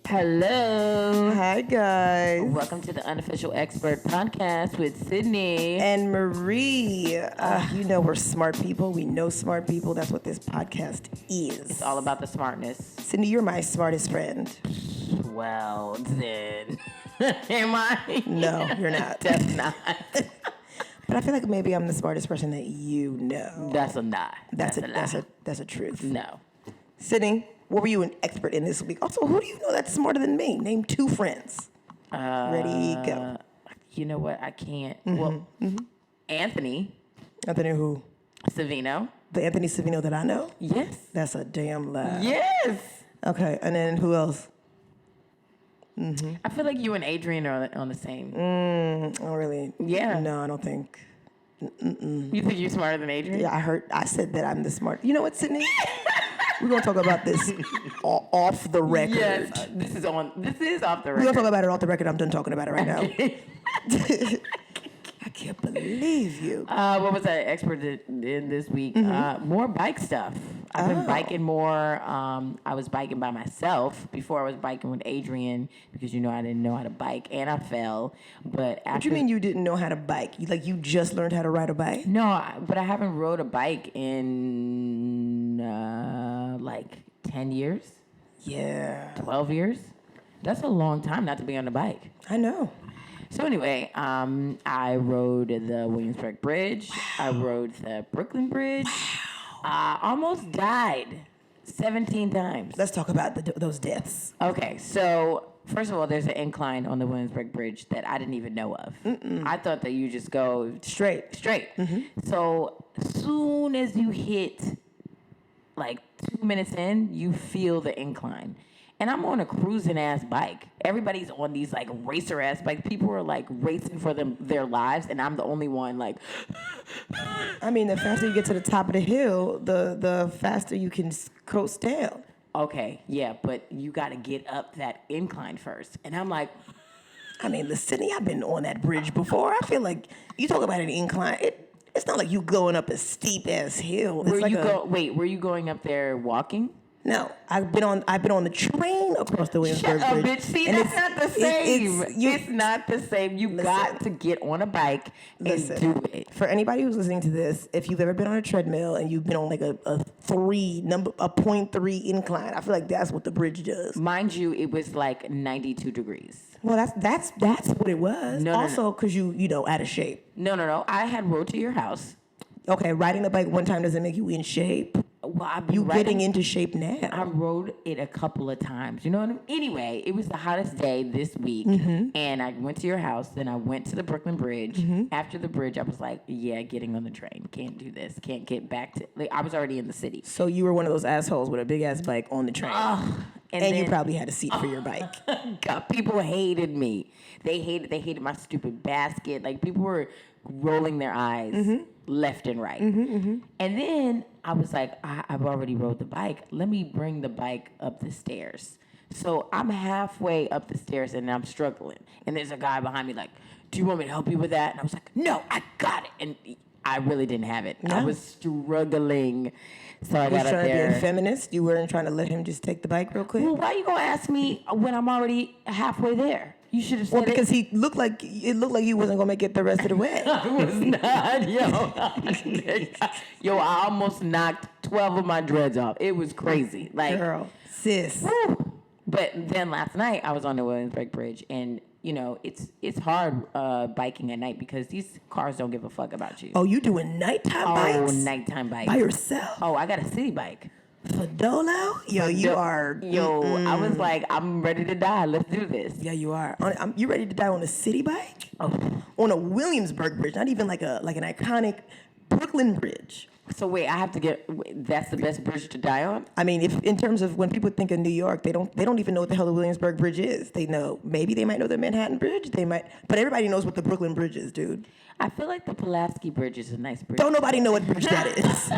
Hello. Hi, guys. Welcome to the Unofficial Expert Podcast with Sydney. And Marie. You know we're smart people. We know smart people. That's what this podcast is. It's all about the smartness. Sydney, you're my smartest friend. Well, then. Am I? No, you're not. That's not. But I feel like maybe I'm the smartest person that you know. That's a lie. That's a truth. No. Sydney, what were you an expert in this week? Also, who do you know that's smarter than me? Name two friends. Ready, go. You know what? I can't. Anthony Anthony who? Savino. The Anthony Savino that I know? Yes. That's a damn lie. Yes. Okay, and then who else? I feel like you and Adrian are on the same. Oh, really? Yeah. No, I don't think. You think you're smarter than Adrian? Yeah, I said that I'm the smart. You know what, Sydney? We're gonna talk about this off the record. Yes. This is off the record. We're gonna talk about it off the record. I'm done talking about it right now. I can't believe you. What was I expert in this week? More bike stuff. I've been biking more. I was biking by myself. Before I was biking with Adrian because, I didn't know how to bike and I fell. But after, What do you mean you didn't know how to bike? You just learned how to ride a bike? No, but I haven't rode a bike in 10 years. Yeah. 12 years. That's a long time not to be on a bike. I know. So anyway, I rode the Williamsburg Bridge. Wow. I rode the Brooklyn Bridge. Wow. Almost died 17 times. Let's talk about those deaths. Okay, so first of all, there's an incline on the Williamsburg Bridge that I didn't even know of. I thought that you just go straight. Mm-hmm. So soon as you hit 2 minutes in, you feel the incline. And I'm on a cruising ass bike. Everybody's on these racer ass bikes. People are racing for their lives, and I'm the only one I mean, the faster you get to the top of the hill, the faster you can coast down. Okay, yeah, but you got to get up that incline first. And I'm like, I mean, listen, I've been on that bridge before. I feel like you talk about an incline. It's not like you going up a steep ass hill. were you going up there walking? No, I've been on the train across the Williamsburg Shut up, Bridge. bitch. See, that's not the same. It's not the same. You got to get on a bike and do it. For anybody who's listening to this, if you've ever been on a treadmill and you've been on a 0.3 incline, I feel like that's what the bridge does. Mind you, it was 92 degrees. Well, that's what it was. Also, because you out of shape. No. I had rode to your house. Okay, riding the bike one time doesn't make you in shape. Well, getting into shape now. I rode it a couple of times. You know what I mean? Anyway, it was the hottest day this week. And I went to your house. Then I went to the Brooklyn Bridge. After the bridge, I was like, yeah, getting on the train. Can't do this. Can't get back to... I was already in the city. So you were one of those assholes with a big-ass bike on the train. And then, you probably had a seat for your bike. God, people hated me. They hated my stupid basket. People were rolling their eyes left and right. And then I was like, I've already rode the bike. Let me bring the bike up the stairs. So I'm halfway up the stairs and I'm struggling. And there's a guy behind me do you want me to help you with that? And I was like, no, I got it. And I really didn't have it. No. I was struggling. So I got up there. You were trying to be a feminist? You weren't trying to let him just take the bike real quick? Well, why are you going to ask me when I'm already halfway there? You should have said because it looked like he wasn't gonna make it the rest of the way. I was not, yo. I almost knocked 12 of my dreads off. It was crazy, girl, sis. Woo. But then last night I was on the Williamsburg Bridge, and it's hard biking at night because these cars don't give a fuck about you. Oh, you doing nighttime bikes? Oh, nighttime bikes by yourself? Oh, I got a city bike. Fadolo? Yo, you are... I was like, I'm ready to die. Let's do this. Yeah, you are. You ready to die on a city bike? Oh. On a Williamsburg Bridge, not even like an iconic Brooklyn Bridge. So wait, I have to that's the best bridge to die on? I mean, if in terms of when people think of New York, they don't even know what the hell the Williamsburg Bridge is. They might know the Manhattan Bridge, but everybody knows what the Brooklyn Bridge is, dude. I feel like the Pulaski Bridge is a nice bridge. Don't nobody know what bridge that is.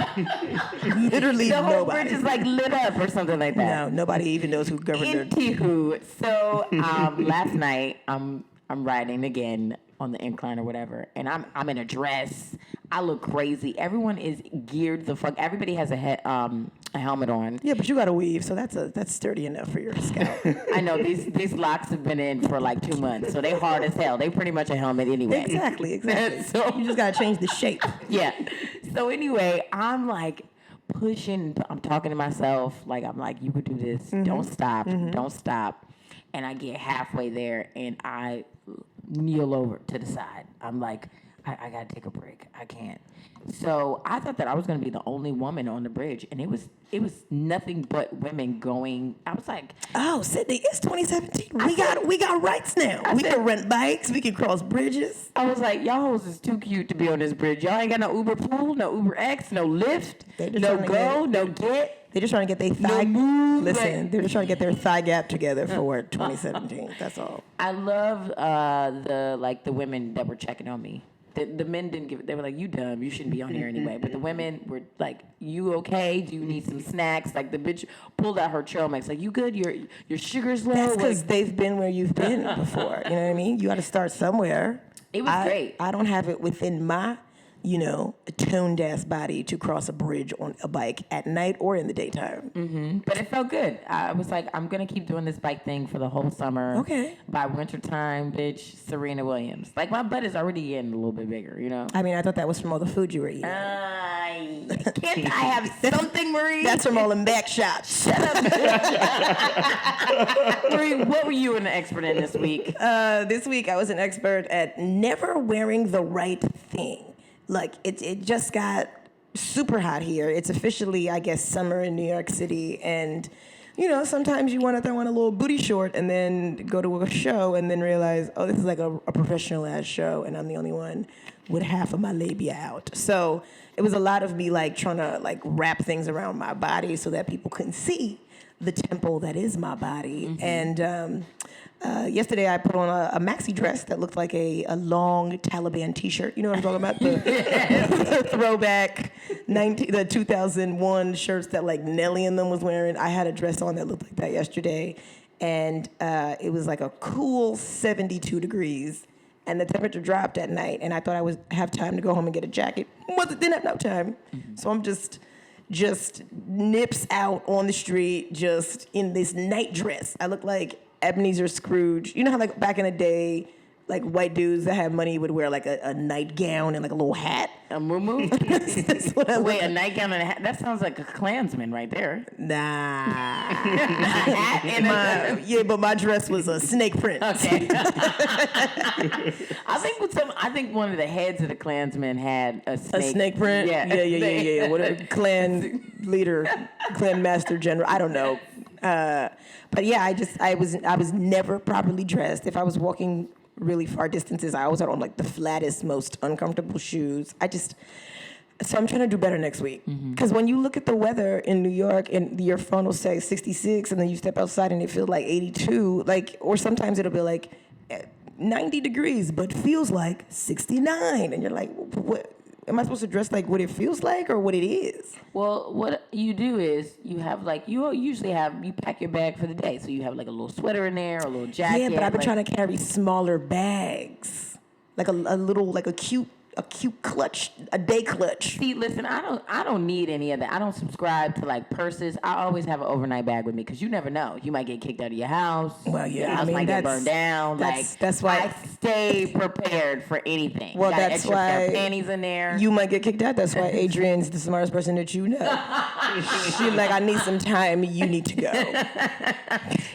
Literally the whole nobody. bridge is lit up or something like that. No, nobody even knows who governed Anywho, so last night I'm riding again on the incline or whatever, and I'm in a dress. I look crazy. Everyone is geared the fuck. Everybody has a a helmet on. Yeah, but you got to weave, so that's sturdy enough for your scalp. I know these locks have been in for like 2 months, so they hard as hell. They pretty much a helmet anyway. Exactly. So You just got to change the shape. yeah. So anyway, I'm like pushing. I'm talking to myself. Like I'm like, you could do this. Don't stop. Don't stop. And I get halfway there, and I kneel over to the side. I'm like, I gotta take a break. I can't. So I thought that I was gonna be the only woman on the bridge, and it was nothing but women going. I was like, Oh, Sydney, it's 2017. We got rights now. We can rent bikes. We can cross bridges. I was like, y'all hoes is too cute to be on this bridge. Y'all ain't got no Uber pool, no Uber X, no Lyft, They just no trying to go, no get. They're just trying to get their thigh. move, Listen, they're just trying to get their thigh gap together for 2017. That's all. I love the women that were checking on me. The men didn't give it. They were like, "You dumb. You shouldn't be on here anyway." But the women were like, "You okay? Do you need some snacks?" Like the bitch pulled out her Trailmix. Like, "You good? Your sugar's low." That's because Like, they've been where you've been before. You know what I mean? You got to start somewhere. It was great. I don't have it within my, toned ass body to cross a bridge on a bike at night or in the daytime. But it felt good. I was like, I'm gonna keep doing this bike thing for the whole summer. Okay. By wintertime, bitch, Serena Williams. Like my butt is already getting a little bit bigger, you know. I mean, I thought that was from all the food you were eating. Can't I have something, Marie? That's from all them back shots. Shut up. Marie, what were you an expert in this week? This week, I was an expert at never wearing the right thing. Like, it just got super hot here. It's officially, I guess, summer in New York City. And, sometimes you want to throw on a little booty short and then go to a show and then realize, oh, this is like a professional-ass show, and I'm the only one with half of my labia out. So it was a lot of me, like, trying to, like, wrap things around my body so that people couldn't see the temple that is my body. And yesterday I put on a maxi dress that looked like a long Taliban T-shirt. You know what I'm talking about? The throwback the 2001 shirts that like Nelly and them was wearing. I had a dress on that looked like that yesterday. And it was like a cool 72 degrees. And the temperature dropped at night. And I thought I would have time to go home and get a jacket. Didn't have no time. So I'm just nips out on the street, just in this night dress. I look like Ebenezer Scrooge. You know how like back in the day, like white dudes that had money would wear like a nightgown and like a little hat? A muumuu? That's what I Wait, a nightgown and a hat? That sounds like a Klansman right there. Nah. A hat and Yeah, but my dress was a snake print. Okay. I think one of the heads of the Klansmen had a snake. A snake print? Yeah. Yeah. Whatever. Clan leader, clan master general. I don't know. But yeah, I was never properly dressed. If I was walking really far distances, I always had on like the flattest, most uncomfortable shoes. So I'm trying to do better next week. Because when you look at the weather in New York and your phone will say 66 and then you step outside and it feels like 82, or sometimes it'll be like 90 degrees, but feels like 69. And you're like, what? Am I supposed to dress like what it feels like or what it is? Well, what you do is you have you pack your bag for the day. So you have like a little sweater in there, a little jacket. Yeah, but I've been trying to carry smaller bags. Like a little, like a cute clutch, a day clutch. See, listen, I don't need any of that. I don't subscribe to like purses. I always have an overnight bag with me because you never know. You might get kicked out of your house. Well, yeah, your house might get burned down. That's why I stay prepared for anything. Well, you got that's extra why pair of panties in there. You might get kicked out. That's why Adrian's the smartest person that you know. She's like, I need some time. You need to go.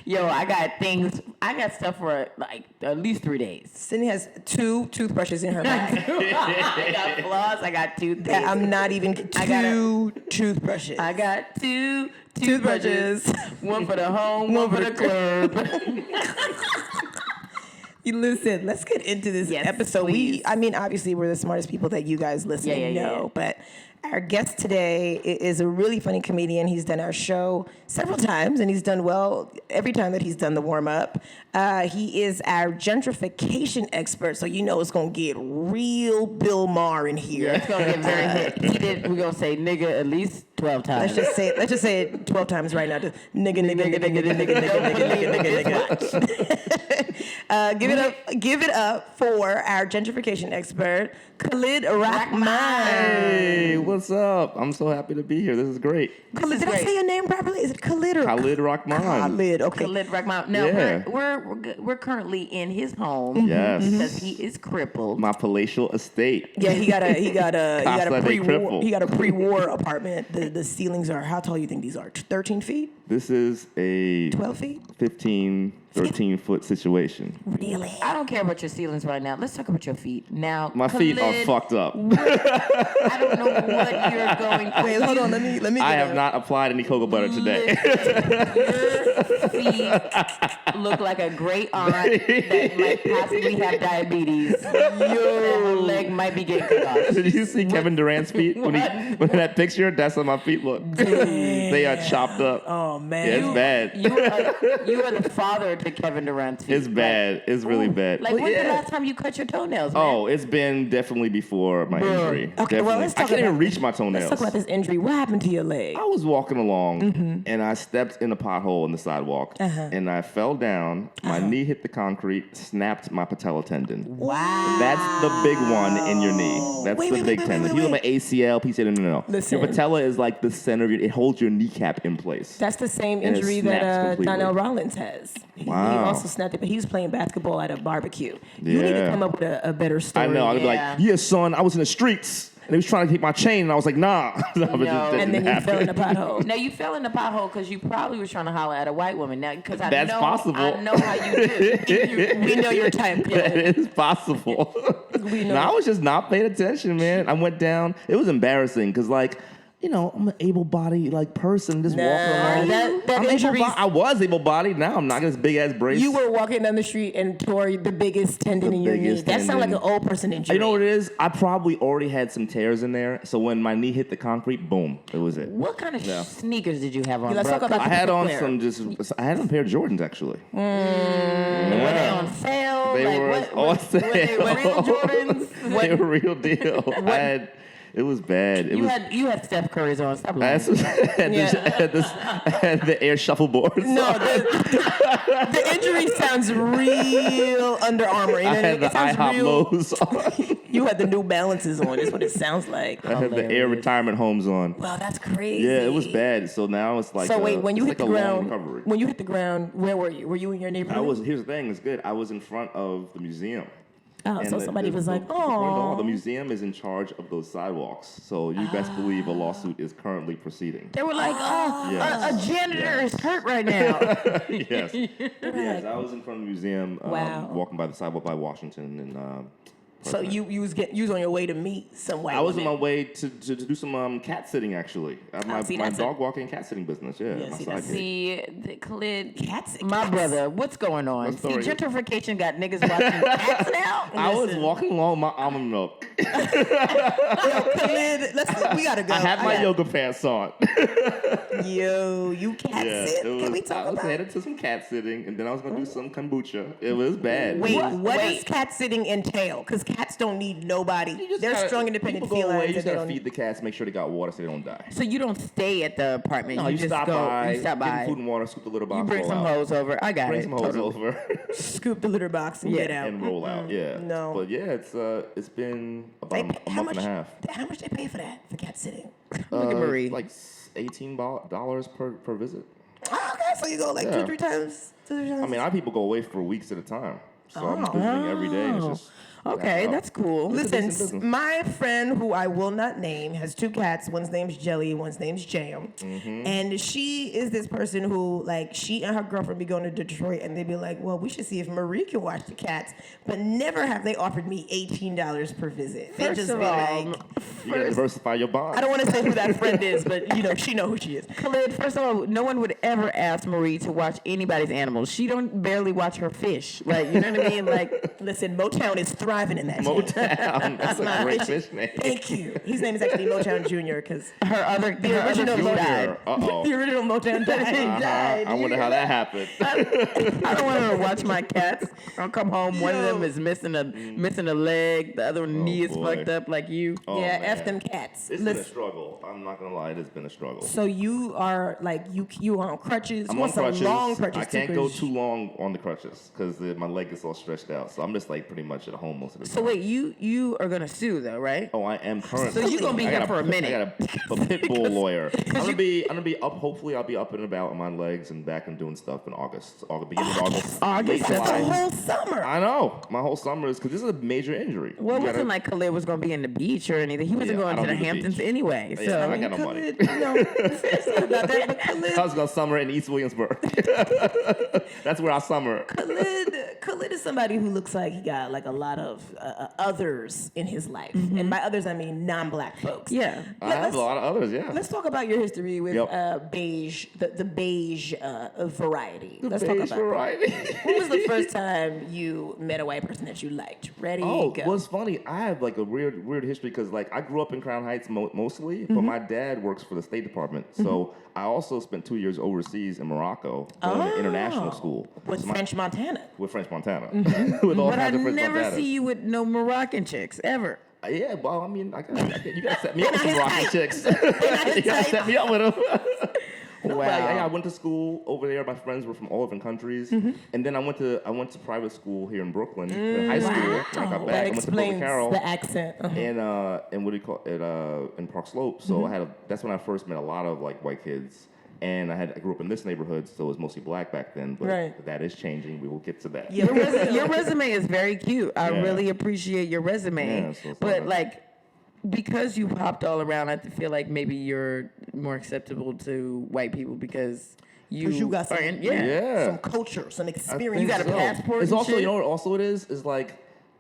Yo, I got stuff for like at least 3 days. Sydney has 2 toothbrushes in her bag. I got floss. I got toothpaste. I'm not even 2 toothbrushes. I got 2 toothbrushes. One for the home, one for the club. You listen, let's get into this episode. Please. Obviously, we're the smartest people that you guys listening know, but our guest today is a really funny comedian. He's done our show several times, and he's done well every time that he's done the warm-up. He is our gentrification expert, so you know it's going to get real Bill Maher in here. Yeah, it's going to get very hit. We're going to say nigga at least 12 times. Let's just say it 12 times right now. Just nigga. Give it up for our gentrification expert, Khalid Rahmaan. Hey, what's up? I'm so happy to be here. This is great. Khalid, did I say your name properly? Is it Khalid or Khalid Rahmaan. Khalid? Okay. Khalid Rahmaan. Now Yeah. we're currently in his home. Yes. Because he is crippled. My palatial estate. Yeah, he got a crippled. pre-war apartment. The ceilings are, how tall you think these are? 13 feet? This is a 12 feet? 15, 13-foot situation. Really? I don't care about your ceilings right now. Let's talk about your feet. Now, My feet are Khalid, fucked up. I don't know what you're going through. Wait, hold on. Let me. I get have not applied any cocoa butter today. Your feet look like a great aunt that might possibly have diabetes. Your leg might be getting cut off. Did you see Kevin Durant's feet when that picture? That's how my feet look. They are chopped up. Oh man. Yeah, it's bad. You are the father to Kevin Durant's feet. It's bad. It's really bad. Like, when's the last time you cut your toenails, man? Oh, it's been definitely before my injury. Okay, well, Definitely. let's I talk can't even about- reach my toenails. Let's talk about this injury. What happened to your leg? I was walking along and I stepped in a pothole in the sidewalk and I fell down. My knee hit the concrete, snapped my patella tendon. Wow. That's the big one in your knee. That's Wait, the wait, big wait, tendon. wait, If you have wait. an ACL, PCL, no. Listen. Your patella is like the center of it holds your kneecap in place. That's the same And it injury snaps that completely. Donnell Rollins has. He Wow. also snapped it, but he was playing basketball at a barbecue. You need to Yeah. come up with a better story. I know. I'd be like, yeah, son, I was in the streets and they was trying to take my chain and I was like, nah. And then you fell in the pothole. Now you fell in the pothole because you probably was trying to holler at a white woman. Now, because I That's know, possible. I know how you do. We know your type, Khalid. It is possible. We know. No, I was just not paying attention, man. I went down. It was embarrassing because, like, you know, I'm an able-bodied person just walking around. that I'm injury. I was able-bodied. Now I'm not. Got this big-ass brace. You were walking down the street and tore the biggest tendon in your knee. biggest That sounds like an tendon. old person injury. You know what it is? I probably already had some tears in there. So when my knee hit the concrete, boom, it was it. What kind of sneakers did you have on? Let's bro? talk about I had on footwear. I had on a pair of Jordans actually. Were they on sale? They like, were what, on Were they sale. real Jordans? They were real deal. It was bad. You had Steph Curry's on. Stop lying. I had the air shuffleboards. No, the injury sounds real Under Armour. You know I what had the It sounds IHOP real- lows on. You had the New Balances on. That's what it sounds like. I had the Air retirement homes on. Wow, that's crazy. Yeah, it was bad. So now it's like So wait, when you it's hit like the a long ground, recovery. when you hit the ground, where were you? Were you in your neighborhood? Here's the thing, it's good. I was in front of the museum. Oh, And so somebody was like, oh. "Oh." The museum is in charge of those sidewalks. So you best believe a lawsuit is currently proceeding. They were like, Yes. a janitor Yes. is hurt right now. Yes. Yes, I was in front of the museum, Wow. walking by the sidewalk by Washington and So you was on your way to meet some white I was on women. my way to do some cat sitting actually. I have see, my that's a- dog walking cat sitting business. Yeah, Yeah, my see, side that's- gig. See, the Khalid, Cats. my brother, what's going on? What See, story? gentrification got niggas watching cats now. I was walking along with my almond milk. Khalid, we gotta go. I had my yoga pants on. Yo, you cat sit. Can we I talk was about? headed to some cat sitting, and then I was gonna do some kombucha. It was bad. Wait, What? what Wait. does cat sitting entail? Because cats don't need nobody. You just They're gotta- strong, independent people go away. felines. You just that they gotta don't- feed the cats, make sure they got water so they don't die. So you don't stay at the apartment. No, you just stop go. by, You stop give them by. food and water, scoop the litter box, You bring roll some out. hose over. I got Bring it. some hose Totally. over. Scoop the litter box and Yeah. get out. And roll out, yeah. No. But yeah, it's been about a How month much? and a half. How much they pay for that for cat sitting? Look at Marie. Like $18 per visit. Oh, okay, so you go like Yeah. 2-3 times. 2-3 times. I mean, our people go away for weeks at a time, so I'm visiting every day. And it's just Okay, that's cool. It's a Listen, decent business. my friend who I will not name has 2 cats. One's name's Jelly, one's name's Jam. Mm-hmm. And she is this person who, like, she and her girlfriend be going to Detroit and they be like, well, we should see if Marie can watch the cats. But never have they offered me $18 per visit. They First just of be all, like, you gotta diversify your bonds. I don't want to say who that friend is, but, you know, she know who she is. Khalid, first of all, no one would ever ask Marie to watch anybody's animals. She don't barely watch her fish. Like, you know what I mean? Like, listen, Motown is thriving in that. Motown. That's a great fish name. Thank you. His name is actually Motown Jr. because the original Junior. the original Motown died. I wonder how that happened. I don't want her to watch my cats. I'll come home. One of them is missing a leg. The other one knee is boy. fucked up like you. Oh, Yeah, man. F them cats. It's been a struggle. I'm not gonna lie, it has been a struggle. So you are like you are on crutches. I'm you on want some crutches. long crutches. I can't too, go 'cause too long on the crutches because my leg is all stretched out. So I'm just like pretty much at home most of the time. So wait, you are gonna sue though, right? Oh, I am currently. So you gonna be I here got for a minute. I got a pit bull lawyer. I'm gonna be up. Hopefully, I'll be up and about on my legs and back and doing stuff in August. Beginning of August. Late August, the July. whole summer. I know. My whole summer is because this is a major injury. Well, it You gotta- wasn't like Khalid was gonna be in the beach or anything. He wasn't Yeah, going I to don't the do the Hamptons beach. anyway. Yeah, So I got no money. Sorry about that, but I was gonna summer in East Williamsburg. That's where I summer. Khalid is somebody who looks like he got like a lot of others in his life, and by others I mean non-black folks. yeah. I have a lot of others. Yeah. Let's talk about your history with Yep. beige, the beige variety. Let's Beige talk about variety. that. When was the first time you met a white person that you liked? Ready, Oh, go. well, it's funny. I have like a weird history because like I grew up in Crown Heights mostly, but my dad works for the State Department. So I also spent 2 years overseas in Morocco going to international school with So French Montana. with French Montana, with all But I kinds of French never Montanas. see you with no Moroccan chicks ever. Yeah, well, I mean, you gotta set me up with some Moroccan chicks. You gotta set me up with them. No, but I went to school over there. My friends were from all different countries, and then I went to private school here in Brooklyn, in high school. When I got back, That I went to Brooklyn explains Carroll. the accent. And what do you call it? In Park Slope. So that's when I first met a lot of like white kids. And I grew up in this neighborhood, so it was mostly black back then. But Right. that is changing. We will get to that. Yeah. Your resume is very cute. I Yeah. really appreciate your resume. Yeah, so it's but all right. like, because you hopped all around, I feel like maybe you're more acceptable to white people because You got some, are in, Yeah. some culture, some I experience. You got a think so. passport It's and also, shit? you know what also it is like,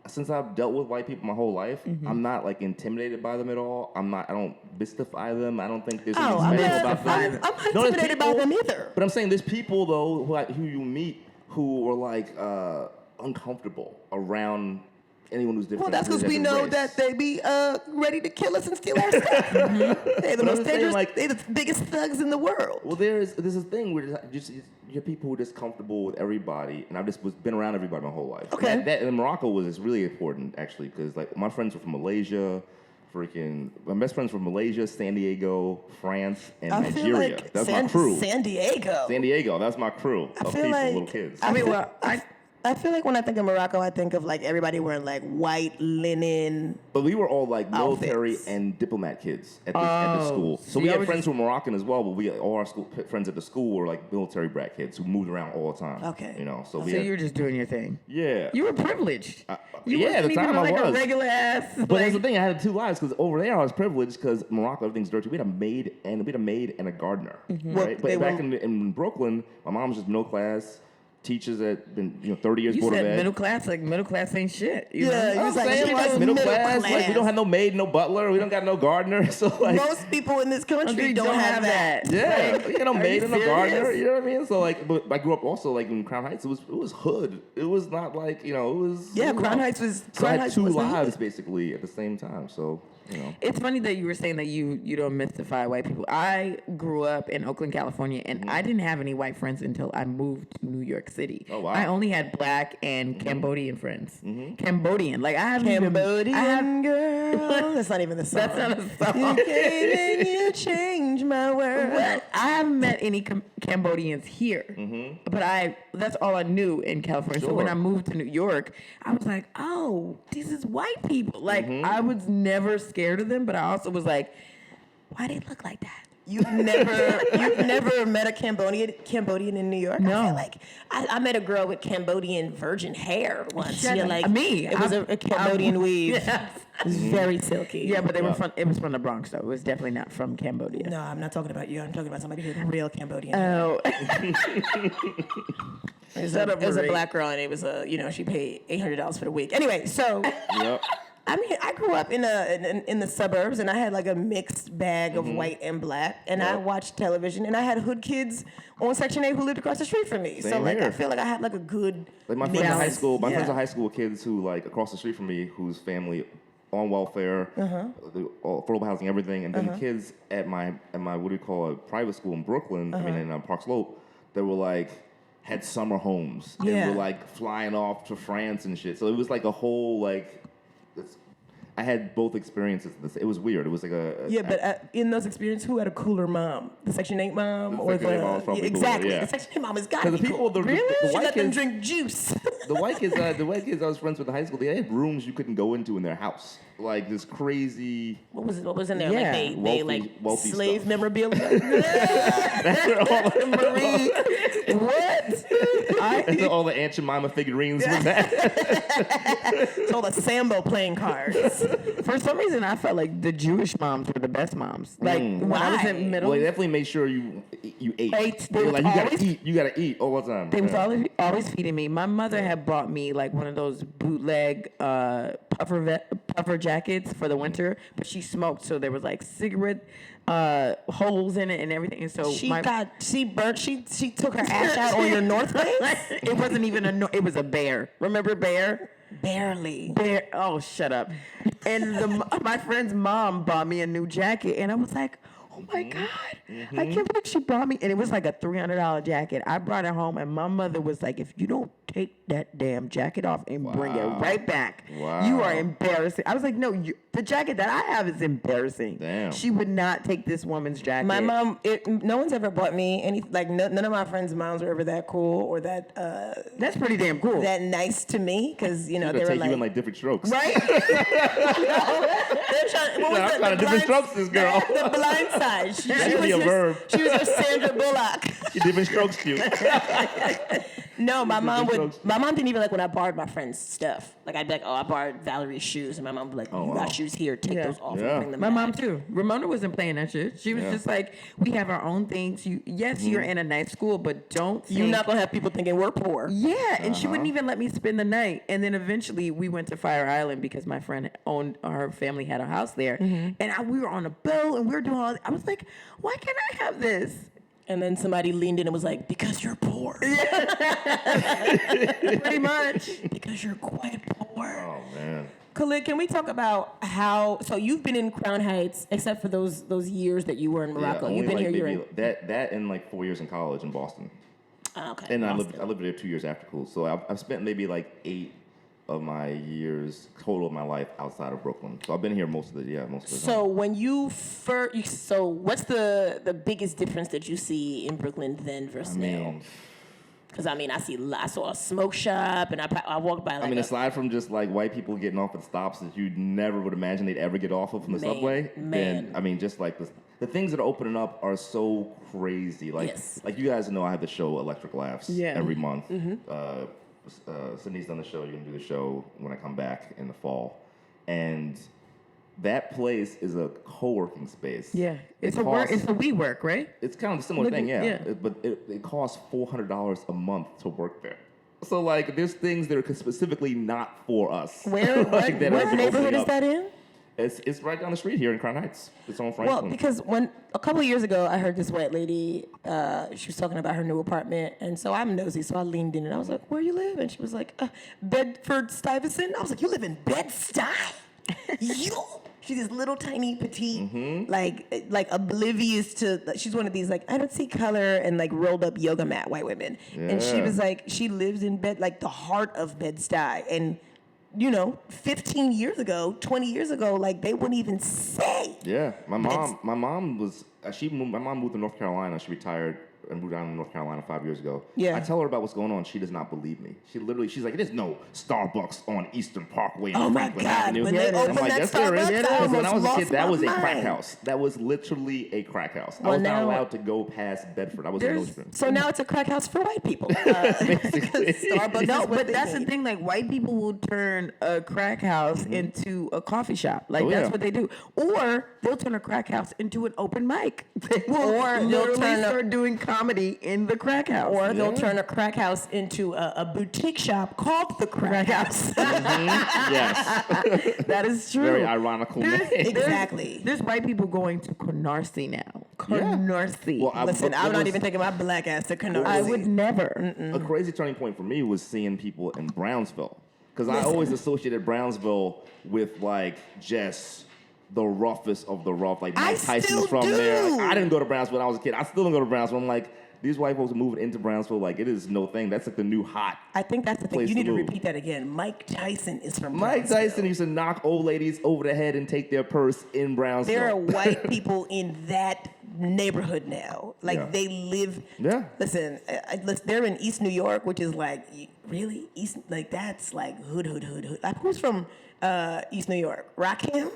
since I've dealt with white people my whole life, Mm-hmm. I'm not like intimidated by them at all. I don't mystify them. I don't think there's Oh, anything I'm special not, about them. I'm not No, there's intimidated by people- them either. But I'm saying there's people though who you meet who are like uncomfortable around anyone who's different. Well, that's because we different know race. that they be ready to kill us and steal our stuff. They're the But I'm most just saying, dangerous. like- They're the biggest thugs in the world. Well, there's this thing where you're people who are just comfortable with everybody, and I've just been around everybody my whole life. Okay. That in Morocco was really important actually, because like my friends were from Malaysia, my best friends from Malaysia, San Diego, France, and I feel Nigeria. like That's my crew. San Diego. San Diego, that's my crew of feel people, like- little kids. I mean, well, I feel like when I think of Morocco, I think of like everybody wearing like white linen. But we were all like military Outfits. and diplomat kids at the school. So we I had was friends who were Moroccan as well, but all our friends at the school were like military brat kids who moved around all the time. Okay. You know, so so we had, you were just doing your thing. yeah. You were privileged. You yeah, at wasn't the time even I like was. a regular ass. But that's the thing, I had two lives because over there I was privileged because Morocco everything's dirty. We had a maid and a gardener, right? they But back were- in Brooklyn, my mom was just middle class. Teachers that been 30 years You board of said ed. middle class, like middle class ain't shit. You Yeah, know? you I'm was like, saying she like was middle middle class. Like we class. don't have no maid, no butler. We don't got no gardener. So like Most people in this country You don't have that. yeah, Like, you know, are maid you and no gardener. serious? You know what I mean? So like, but I grew up also like in Crown Heights. It was hood. It was not like it was. Yeah, it was Crown rough. Heights was. So I Crown had Heights two was the hood. lives basically at the same time. So It's funny that you were saying that you don't mystify white people. I grew up in Oakland, California, and I didn't have any white friends until I moved to New York City. Oh, wow. I only had black and Cambodian friends. Cambodian, like I haven't even. Cambodian I have, girl. That's not even the song. that's not a song. You came and you changed my world. But I haven't met any Cambodians here, but that's all I knew in California. So when Sure. I moved to New York, I was like, oh, these is white people. Like I was never scared of them, but I also was like, why they look like that? You've never met a Cambodian in New York? No. I feel like I met a girl with Cambodian virgin hair once. Shut You're up. like Me. It was a Cambodian weave. Yes. It was very silky. Yeah, but it was from the Bronx, though. It was definitely not from Cambodia. No, I'm not talking about you. I'm talking about somebody with real Cambodian. Oh. It was Shut a, up, it was a Marie. black girl, and it was she paid $800 for the week. Anyway, so yep. I I mean, I grew up in the suburbs, and I had like a mixed bag of white and black, and I watched television, and I had hood kids on Section 8 who lived across the street from me. So like, here. I feel like I had like a good Like my friends in high school, my friends in Yeah. high school were kids who like across the street from me, whose family on welfare, affordable housing, everything, and then kids at my what do you call it, private school in Brooklyn, I mean in Park Slope, that were like had summer homes and Yeah. were like flying off to France and shit. So it was like a whole like. I had both experiences. It was weird. It was like a Yeah, but in those experiences, who had a cooler mom? The Section 8 mom, or Section 8 mom was probably cooler, exactly? yeah. The Section 8 mom has got to Because be the people, cool. the She white let them kids, drink juice. the white kids I was friends with in high school, they had rooms you couldn't go into in their house. Like this crazy. What was in there? Yeah. Like they Wealthy slave stuff. memorabilia. Marie, what? And all the Aunt Jemima figurines with that. It's all the Sambo playing cards. For some reason, I felt like the Jewish moms were the best moms. Like when I was Why? in middle, Well, they definitely made sure you ate. Ate. They They were was like, you gotta always- eat. You gotta eat all the time. they was Yeah. always feeding me. My mother had bought me like one of those bootleg puffer jackets for the winter, but she smoked, so there was like cigarette holes in it and everything. And so She took her ass out on your North Face? It wasn't even it was a bear. Remember bear? Barely. Bear. Oh, shut up. And my friend's mom bought me a new jacket, and I was like, oh my God, I can't believe she bought me. And it was like a $300 jacket. I brought it home, and my mother was like, if you don't take that damn jacket off and bring it right back, you are embarrassing. I was like, no, the jacket that I have is embarrassing. Damn. She would not take this woman's jacket. My mom, no one's ever bought me any, like, none of my friends' moms were ever that cool or that That's pretty damn cool. that nice to me, because, you know, They they were take like, you in like different strokes. right? I'm trying to different strokes this girl. The blind side. She That could be a verb. She was your Sandra Bullock. You different strokes cute. No, my mom different strokes. my mom didn't even like when I borrowed my friend's stuff. Like, I'd be like, oh, I borrowed Valerie's shoes. And my mom would be like, you got shoes here. Take those off Yeah. and bring them My back. mom too. Ramona wasn't playing that shit. She was just like, we have our own things. You're in a nice school, but don't think You're not going to have people thinking we're poor. Yeah, and she wouldn't even let me spend the night. And then eventually we went to Fire Island because my friend her family had a house there. And we were on a bill and we were doing all. I was like, why can't I have this? And then somebody leaned in and was like, because you're poor. Pretty much. Because you're quite poor. Oh man. Khalid, can we talk about how, so you've been in Crown Heights, except for those years that you were in Morocco. only You've been like here, maybe that and like 4 years in college in Boston. okay. And I Boston. lived there 2 years after school. So I've spent maybe like 8 of my years total of my life outside of Brooklyn. So I've been here most of the time. So when you first, so what's the biggest difference that you see in Brooklyn then versus now? Because I saw a smoke shop, and I walked by. Like aside from just like white people getting off at stops that you never would imagine they'd ever get off of from the subway, then just like the things that are opening up are so crazy. Like Yes. like you guys know, I have the show Electric Laughs every month. Mm-hmm. Sydney's done the show. You're gonna do the show when I come back in the fall, and that place is a co-working space. Yeah, it's a WeWork, right? It's kind of a similar thing, yeah. But it costs $400 a month to work there. So like, there's things that are specifically not for us. Where? Like, that What are neighborhood opening is up. that in? It's right down the street here in Crown Heights. It's on Franklin. Well, because when a couple of years ago, I heard this white lady. She was talking about her new apartment, and so I'm nosy, so I leaned in and I was like, "Where you live?" And she was like, "Bedford Stuyvesant." I was like, "You live in Bed-Stuy? You?" She's this little tiny petite, like oblivious to. She's one of these like I don't see color and like rolled up yoga mat white women, and she was like, she lives in like the heart of Bed-Stuy, and 15 years ago, 20 years ago, like they wouldn't even say. Yeah, my mom moved to North Carolina. She retired and moved down to North Carolina 5 years ago. Yeah. I tell her about what's going on. She does not believe me. She's like, there's no Starbucks on Eastern Parkway in Oh my Franklin God, Avenue. when they I'm opened like, that yes, there is. Starbucks, I Because when I was a almost kid, that lost was a my crack mind. house. That was literally a crack house. I Well, was not now- allowed to go past Bedford. I was in Ocean. So now it's a crack house for white people. Basically. Starbucks No, is what but they that's the need. thing. Like white people will turn a crack house into a coffee shop. Like Oh, that's yeah. what they do. Or they'll turn a crack house into an open mic. They will Or they'll literally turn start doing comedy comedy in the crack house. Or they'll turn a crack house into a boutique shop called the Crack House. Yes. That is true. Very ironical name. Exactly. There's white people going to Canarsie now. Canarsie. Well, Listen, I'm not even taking my black ass to Canarsie. I would never. A crazy turning point for me was seeing people in Brownsville. Because I always associated Brownsville with, like, just the roughest of the rough. Like, Mike Tyson was from there. Like, I didn't go to Brownsville when I was a kid. I still don't go to Brownsville. I'm like, these white folks are moving into Brownsville. Like, it is no thing. That's like the new hot. I think that's the thing. place You need to move. repeat that again. Mike Tyson is from Mike Brownsville. Tyson used to knock old ladies over the head and take their purse in Brownsville. There are white people in that neighborhood now. Like, Yeah. they live. Yeah. Listen, they're in East New York, which is like, really? East, like, that's like hood. Like, who's from East New York? Rockham?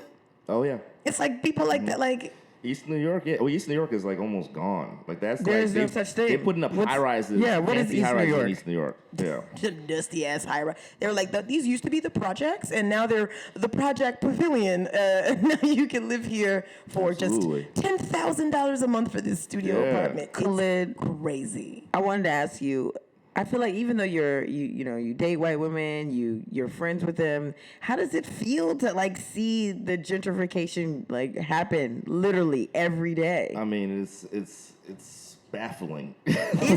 Oh, yeah. It's like people like that, like. East New York, yeah. Well, East New York is like almost gone. Like that's There's like no such thing. They're putting up What's- high rises. yeah, what is fancy East high New rises in York? East New York. Yeah. Dusty ass high rise. They were like, these used to be the projects, and now they're the Project Pavilion. Now you can live here for Absolutely. just $10,000 a month for this studio Yeah. apartment. Khalid, It's crazy. I wanted to ask you. I feel like even though you date white women, you're friends with them. How does it feel to like see the gentrification like happen literally every day? I mean, it's baffling. Is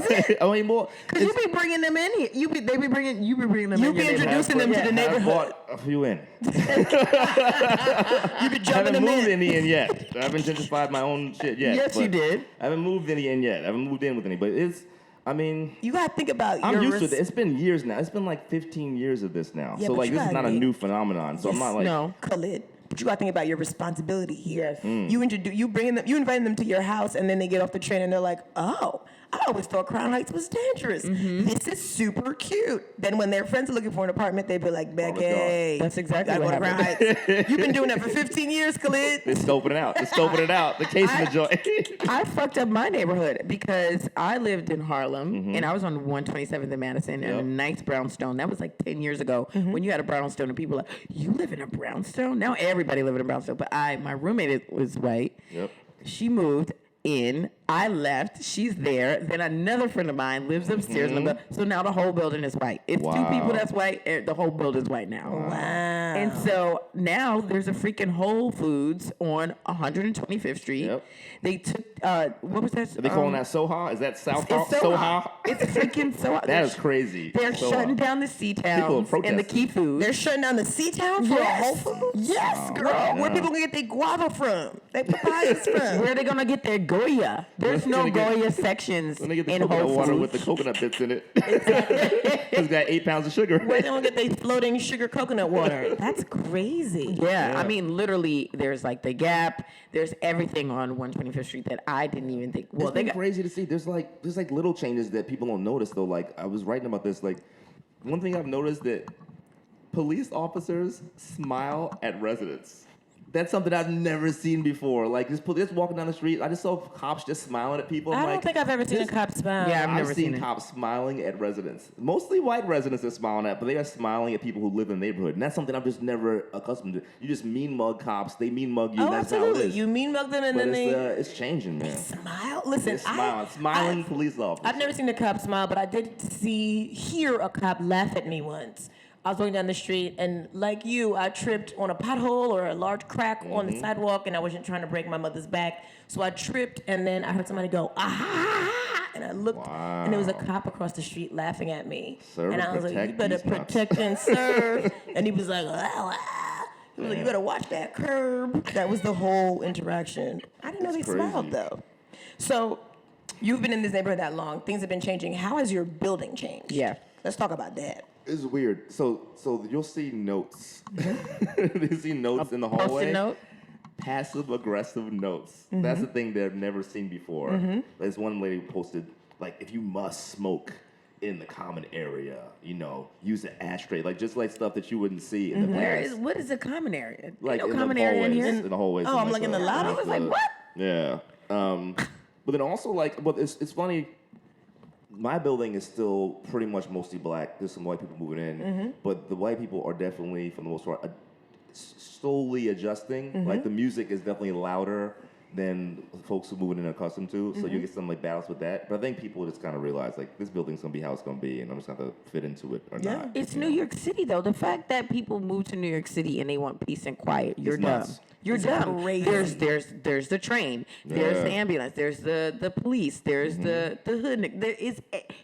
it? I mean, more Because you be bringing them in here. You be bringing them. You in be your introducing them to the I neighborhood. bought a few in. You be I jumping haven't them moved in. any in yet. I haven't gentrified my own shit yet. Yes, you but did. I haven't moved any in yet. I haven't moved in with any. But it's. I mean, You gotta think about I'm your used to it. It's been years now. It's been like 15 years of this now. Yeah, So but like you this is gotta not a be- new phenomenon. So I'm not like No. Khalid. But you gotta think about your responsibility here. Yes. You invite them to your house, and then they get off the train and they're like, "Oh, I always thought Crown Heights was dangerous. This is super cute." Then when their friends are looking for an apartment, they be like, "Becky, That's exactly gotta what go to Crown Heights." You've been doing that for 15 years, Khalid. they're scoping it out. They're scoping it out. The case in the joint. I fucked up my neighborhood because I lived in Harlem and I was on 127th and Madison and a Yep. nice brownstone. That was like 10 years ago when you had a brownstone and people were like, you live in a brownstone? Now everybody live in a brownstone. But my roommate was white. Yep. She moved in. I left. She's there. Then another friend of mine lives upstairs. In the building. So now the whole building is white. It's two Wow. people that's white. The whole building's white now. Wow. And so now there's a freaking Whole Foods on 125th Street. Yep. They took what was that? Are they calling that Soha? Is that South It's Soha? It's freaking Soha. That is crazy. They're Soha. shutting down the C towns and the protesting. key foods. They're shutting down the C-Town for a Whole Foods? Yes, Oh, girl. man. Where people gonna get their guava from? Their papayas from? Where are they gonna get their Goya? There's no Gonna get- Goya sections When they get the in coconut Whole water Foods. with the coconut bits in it. It's got 8 pounds of sugar. Where they gonna get their floating sugar coconut water? That's crazy. Yeah, Yeah. I mean, literally, there's like the Gap. There's everything on 125th Street that I didn't even think. Well, It's they been got crazy to see. There's like little changes that people don't notice though. Like I was writing about this. Like one thing I've noticed that police officers smile at residents. That's something I've never seen before. Like just walking down the street, I just saw cops just smiling at people. I'm I don't like, think I've ever seen a this- cop smile. Yeah, I've I've never seen seen it. cops smiling at residents. Mostly white residents they're smiling at, but they are smiling at people who live in the neighborhood. And that's something I'm just never accustomed to. You just mean mug cops. They mean mug you. Oh, and that's how it absolutely. is. You mean mug them and But then it's changing, man. smile? Listen, They're smiling police officers. I've never seen a cop smile, but I did hear a cop laugh at me once. I was walking down the street, and like you, I tripped on a pothole or a large crack on the sidewalk, and I wasn't trying to break my mother's back. So I tripped, and then I heard somebody go, ah, and I looked, and there was a cop across the street laughing at me. Serve and and I was like, you protect better these nuts." protect and serve. And he was like, he was like, you better watch that curb. That was the whole interaction. I didn't know they That's smiled, crazy. though. So you've been in this neighborhood that long. Things have been changing. How has your building changed? Yeah. Let's talk about that. It's weird. So you'll see notes. You see notes in the hallway. Post-it note. Passive aggressive notes. That's the thing that I've never seen before. There's one lady who posted like, if you must smoke in the common area, use an ashtray, like just like stuff that you wouldn't see in the past. What is a common area? Ain't Like no in common the area in hallways, here. in the hallways. Oh, I'm like in the lobby? I was like, what? Yeah. But then also but it's funny. My building is still pretty much mostly black. There's some white people moving in, but the white people are definitely, for the most part, slowly adjusting. Like the music is definitely louder. than folks who move in are accustomed to. So you get some like balance with that. But I think people just kind of realize like this building's gonna be how it's gonna be, and I'm just gonna fit into it or not. It's New York City though. The fact that people move to New York City and they want peace and quiet, you're dumb. nuts. You're dumb. crazy. There's the train. There's the ambulance. There's the police. There's the hood.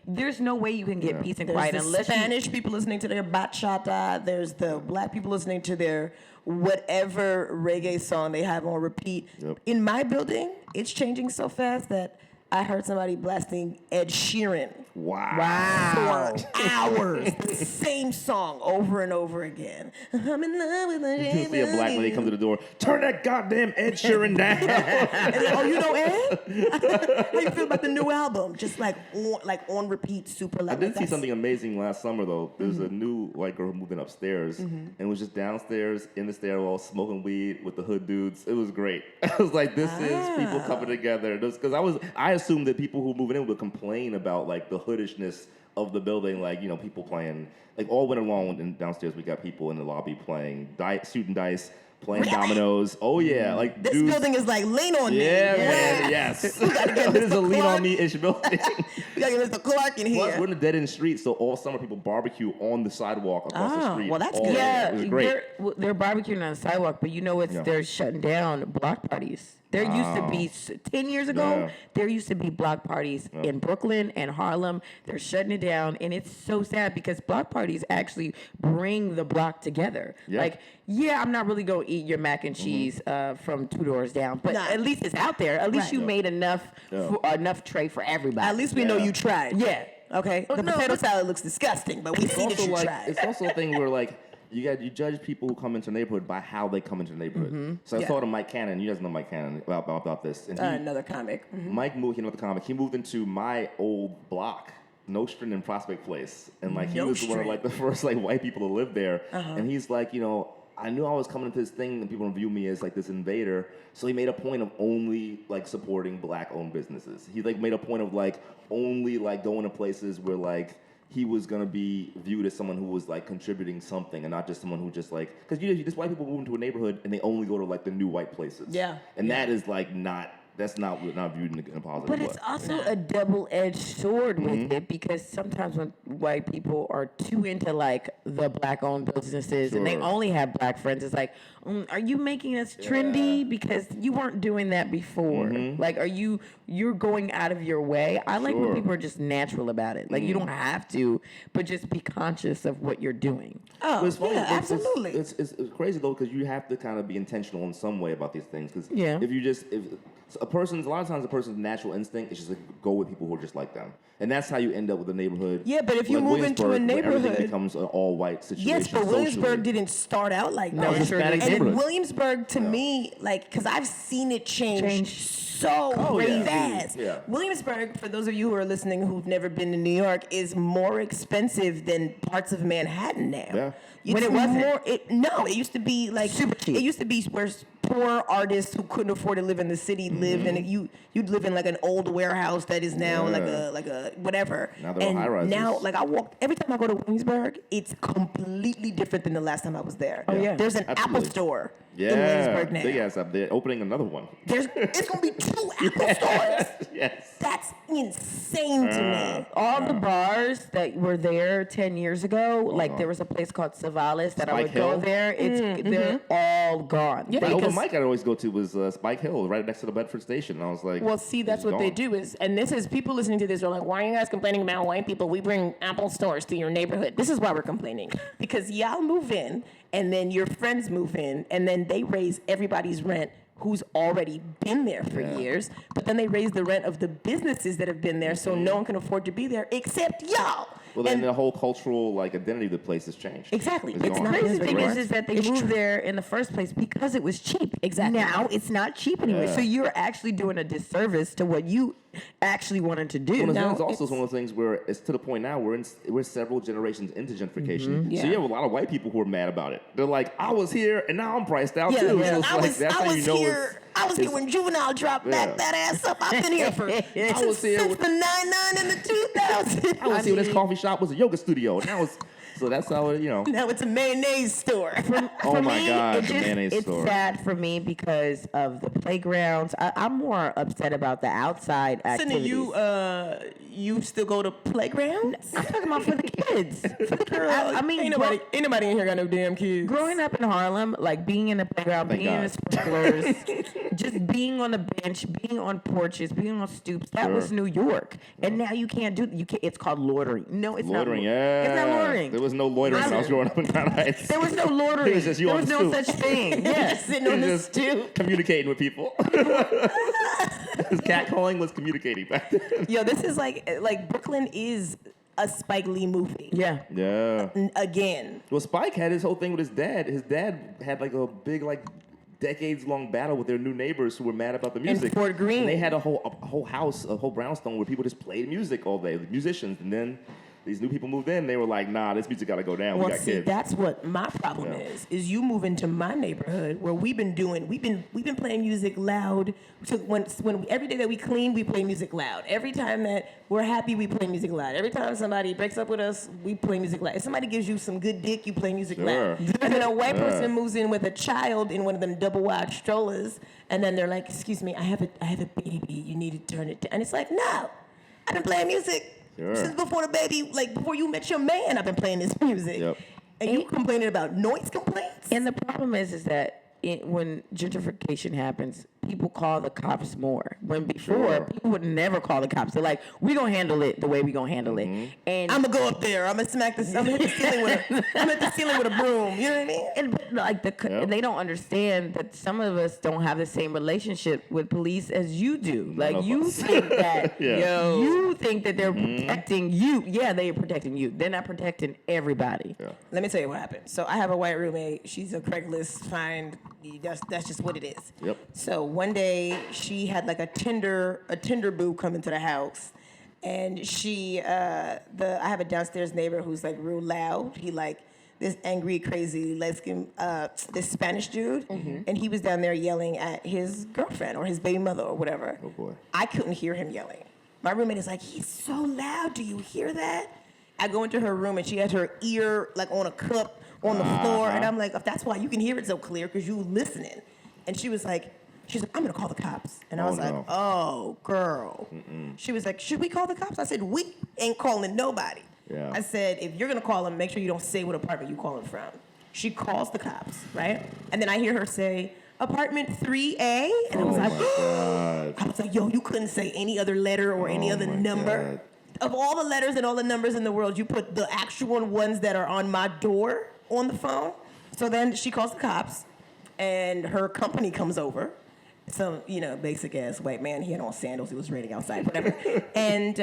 There's no way you can get peace and quiet There's the unless Spanish people listening to their bachata. There's the black people listening to their whatever reggae song they have on repeat. Yep. In my building, it's changing so fast that I heard somebody blasting Ed Sheeran Wow. for hours. The same song over and over again. I'm in love with You can see a black lady come to the door. Turn that goddamn Ed Sheeran down. And then, oh, you know Ed? How you feel about the new album? Just like on repeat, super loud. I did see something amazing last summer though. There's a new white girl moving upstairs and was just downstairs in the stairwell smoking weed with the hood dudes. It was great. I was like, this is people coming together. Because I assumed that people who moving in would complain about like the hoodishness of the building, like people playing like all winter long. And downstairs we got people in the lobby playing shooting dice. Playing dominoes. Oh, yeah. Like this dudes, building is like lean on me. yeah, man. Yes. It is a lean on me ish building. We gotta get Mr. Clark in here. Plus, we're in a dead end street, so all summer people barbecue on the sidewalk across the street. well, that's all good. day. Yeah, It was great. they're barbecuing on the sidewalk, but they're shutting down block parties. There used to be 10 years ago. There used to be block parties in Brooklyn and Harlem. They're shutting it down, and it's so sad because block parties actually bring the block together. Yeah. Like, I'm not really gonna eat your mac and cheese from 2 doors down, but at least it's out there. At least you made enough tray for everybody. At least we know you tried. Yeah. Okay. The potato salad looks disgusting, but we see that you tried. It's also a thing where like you judge people who come into the neighborhood by how they come into the neighborhood. So I saw to Mike Cannon. You guys know Mike Cannon about this. And Another comic. Mike moved. Another comic. He moved into my old block, Nostrand and Prospect Place, and like he was one of like the first like white people to live there. And he's like, I knew I was coming into this thing and people would view me as like this invader. So he made a point of only like supporting black-owned businesses. He like made a point of like only like going to places where like he was gonna be viewed as someone who was like contributing something and not just someone who just like because just white people move into a neighborhood and they only go to like the new white places. Yeah. And that is like not viewed in a positive But way. it's also a double-edged sword with it because sometimes when white people are too into like the black-owned businesses and they only have black friends, it's like, are you making us trendy because you weren't doing that before? Like, you're going out of your way? I like when people are just natural about it. Like, you don't have to, but just be conscious of what you're doing. Oh, It's funny, absolutely. It's crazy though because you have to kind of be intentional in some way about these things. Because a lot of times a person's natural instinct is just to go with people who are just like them, and that's how you end up with a neighborhood. Yeah, but if you like move into a Williamsburg, where neighborhood, everything becomes an all-white situation. yes, but socially. Williamsburg didn't start out like that. it's a Hispanic And neighborhood. in Williamsburg, to me, like, because I've seen it change so fast. Yeah. Williamsburg, for those of you who are listening who've never been to New York, is more expensive than parts of Manhattan now. Yeah. When it wasn't. It used to be like Super cheap. It used to be where poor artists who couldn't afford to live in the city lived, and you'd live in like an old warehouse that is now like a whatever. Now they're all high-rises. Now, like every time I go to Williamsburg, it's completely different than the last time I was there. Oh, yeah. There's an Absolutely. Apple store in Yeah, Williamsburg now. big ass up there, opening another one. It's gonna be 2 Apple stores. Yes. That's insane to me. All the bars that were there 10 years ago, like there was a place called Savalas that I Spike would go Hill? there. They're all gone. Yeah. The open Because- mic I'd always go to was Spike Hill, right next to the Bedford Station. And I was like, Well, see, that's it's what they gone. do is, and this is people listening to this are like, why are you guys complaining about white people? We bring Apple stores to your neighborhood. This is why we're complaining. Because y'all move in, and then your friends move in, and then they raise everybody's rent who's already been there for years, but then they raise the rent of the businesses that have been there, so no one can afford to be there except y'all. Well, then And- the whole cultural identity of the place has changed. Exactly. It's It's gone. not Crazy Williamsburg thing anymore. is that they moved there in the first place because it was cheap. Exactly. Now it's not cheap anymore. Yeah. So you're actually doing a disservice to what you actually wanted to do. Well, No, it's also it's- one of those things where it's to the point now we're several generations into gentrification. Yeah. So you have a lot of white people who are mad about it. They're like, I was here and now I'm priced out too. So it's I like, was, that's I how was you know here. I was here when Juvenile dropped back that ass up. I've been here for I was here since with- the 99 and the 2000. I was here when this coffee shop was a yoga studio. Now it's So that's how it, Now it's a mayonnaise store. Oh my God, the It's mayonnaise store. It's sad for me because of the playgrounds. I'm more upset about the outside activities. You still go to playgrounds? I'm talking about for the kids. For the kids. I mean, ain't nobody in here got no damn kids. growing up in Harlem, like being in the playground, Thank being in God. the sprinklers, just being on the bench, being on porches, being on stoops, that was New York. And now you can't do. It's called loitering. No, it's Loitering, not. yeah. It's not loitering. There was no loitering when I was growing up in Crown Heights. There was no loitering. It was just you there on was the no stoop. such thing. Yes. Sitting on the Just stoop. communicating with people. Catcalling was communicating back then. Yo, this is like Brooklyn is a Spike Lee movie. Yeah. Yeah. Again. Well, Spike had his whole thing with his dad. His dad had like a big, decades-long battle with their new neighbors who were mad about the music. Fort Greene. And they had a whole house, a whole brownstone where people just played music all day, the musicians. And then these new people moved in. They were like, nah, this music got to go down. Well, we got see, kids. that's what my problem Yeah. is you move into my neighborhood where we've been playing music loud. So when every day that we clean, we play music loud. Every time that we're happy, we play music loud. Every time somebody breaks up with us, we play music loud. If somebody gives you some good dick, you play music loud. Sure. And then a white person moves in with a child in one of them double wide strollers, and then they're like, "Excuse me, I have a baby. You need to turn it down." And it's like, no, I've been playing music. Sure. Since before the baby, before you met your man, I've been playing this music. Yep. And you complaining about noise complaints? And the problem is that when gentrification happens, people call the cops more. When before, Sure. people would never call the cops. They're like, "We gonna handle it the way we gonna handle it." And I'm gonna go up there. I'm gonna smack this. I'm gonna hit the ceiling with a broom. You know what I mean? and they don't understand that some of us don't have the same relationship with police as you do. Like of you us. think that Yeah. you think that they're protecting you. Yeah, they are protecting you. They're not protecting everybody. Yeah. Let me tell you what happened. So I have a white roommate. She's a Craigslist find. That's just what it is. Yep. So one day she had like a Tinder boo come into the house, and I have a downstairs neighbor who's like real loud. He like this angry, crazy, this Spanish dude, and he was down there yelling at his girlfriend or his baby mother or whatever. Oh boy. I couldn't hear him yelling. My roommate is like, he's so loud. Do you hear that? I go into her room and she has her ear like on a cup on the floor, and I'm like, if that's why you can hear it so clear, because you listening. And she's like, I'm gonna call the cops. And I was like, no. oh, girl. She was like, should we call the cops? I said, we ain't calling nobody. Yeah. I said, if you're gonna call them, make sure you don't say what apartment you calling from. She calls the cops, right? And then I hear her say, apartment 3A, and I was like, God. I was like, yo, you couldn't say any other letter or any other my number. God. Of all the letters and all the numbers in the world, you put the actual ones that are on my door on the phone. So then she calls the cops, and her company comes over. Some, basic ass white man. He had on sandals. It was raining outside, whatever. And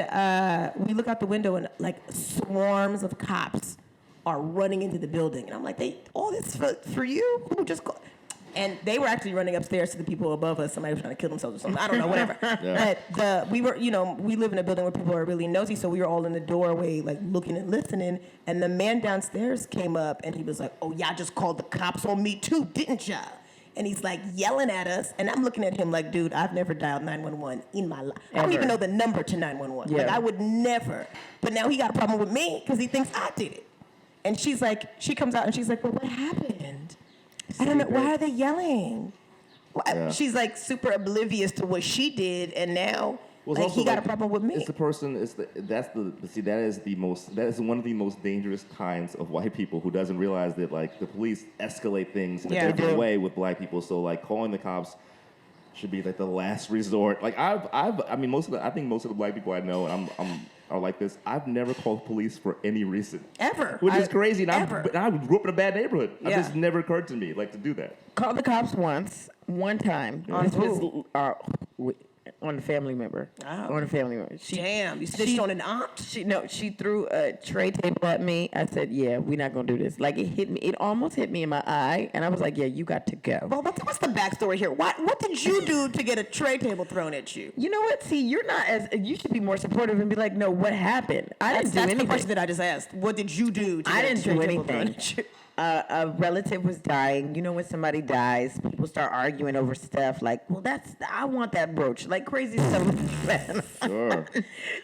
we look out the window, and like swarms of cops are running into the building. And I'm like, all this for you? Who just called? And they were actually running upstairs to the people above us. Somebody was trying to kill themselves or something. I don't know, whatever. Yeah. But we live in a building where people are really nosy, so we were all in the doorway, like looking and listening. And the man downstairs came up, and he was like, "Oh, y'all just called the cops on me too, didn't y'all?" And he's like yelling at us, and I'm looking at him like, dude, I've never dialed 911 in my life. I don't even know the number to 911. Yeah. Like, I would never. But now he got a problem with me because he thinks I did it. And she comes out and she's like, well, what happened? I don't know. Why are they yelling? Yeah. She's like super oblivious to what she did, and now he got a problem with me. It's the person. That is one of the most dangerous kinds of white people who doesn't realize that like the police escalate things in a different way with black people. So like calling the cops should be like the last resort. Like I think most of the black people I know, and are like this. I've never called police for any reason. Ever. Which is crazy. And ever. I grew up in a bad neighborhood. It Yeah. just never occurred to me like to do that. Called the cops one time. On This who? was on a family member. Oh. On a family member. Damn, you snitched on an aunt? She threw a tray table at me. I said, yeah, we're not going to do this. Like, it hit me. It almost hit me in my eye. And I was like, yeah, you got to go. Well, what's the backstory here? What did you do to get a tray table thrown at you? You know what? See, you're not you should be more supportive and be like, no, what happened? I didn't do That's anything. the question that I just asked. What did you do to I get didn't a tray do table thrown anything. at you? a relative was dying. You know, when somebody dies, people start arguing over stuff like, well, I want that brooch. Like crazy stuff. Sure.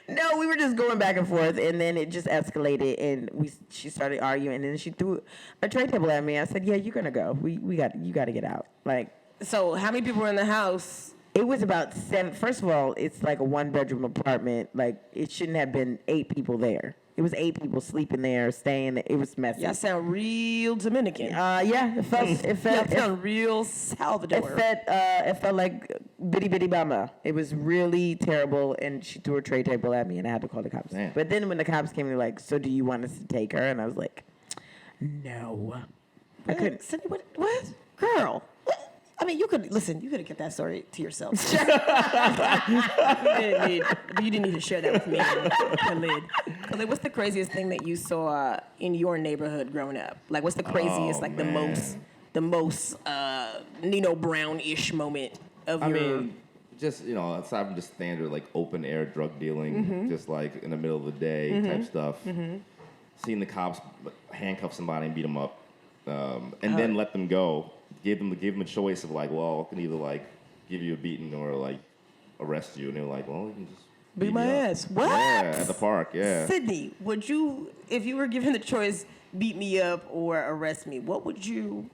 No, we were just going back and forth, and then it just escalated, and she started arguing, and then she threw a tray table at me. I said, yeah, you're going to go. You got to get out. Like, So how many people were in the house? it was about 7. First of all, it's like a 1-bedroom apartment. Like, it shouldn't have been 8 people there. It was 8 people sleeping there, staying. It was messy. Y'all sound real Dominican. Yeah, it Y'all sound real Salvador. it felt like bitty bitty bama. It was really terrible, and she threw a tray table at me, and I had to call the cops. Damn. But then when the cops came, they were like, "So do you want us to take her?" And I was like, "No, I couldn't." Cindy, what? Girl. What? I mean, you could have kept that story to yourself. You didn't need to share that with me, Khalid. Khalid, what's the craziest thing that you saw in your neighborhood growing up? Like, what's the craziest, the most Nino Brown-ish moment of your... I mean, just, aside from just standard, like, open-air drug dealing, just, like, in the middle of the day type stuff, seeing the cops handcuff somebody and beat them up, and then let them go. Gave them a choice of like, well, I can either like give you a beating or like arrest you, and they were like, well, you can just beat my ass. What? Yeah, at the park. Yeah. Sydney, would you, if you were given the choice, beat me up or arrest me? What would you?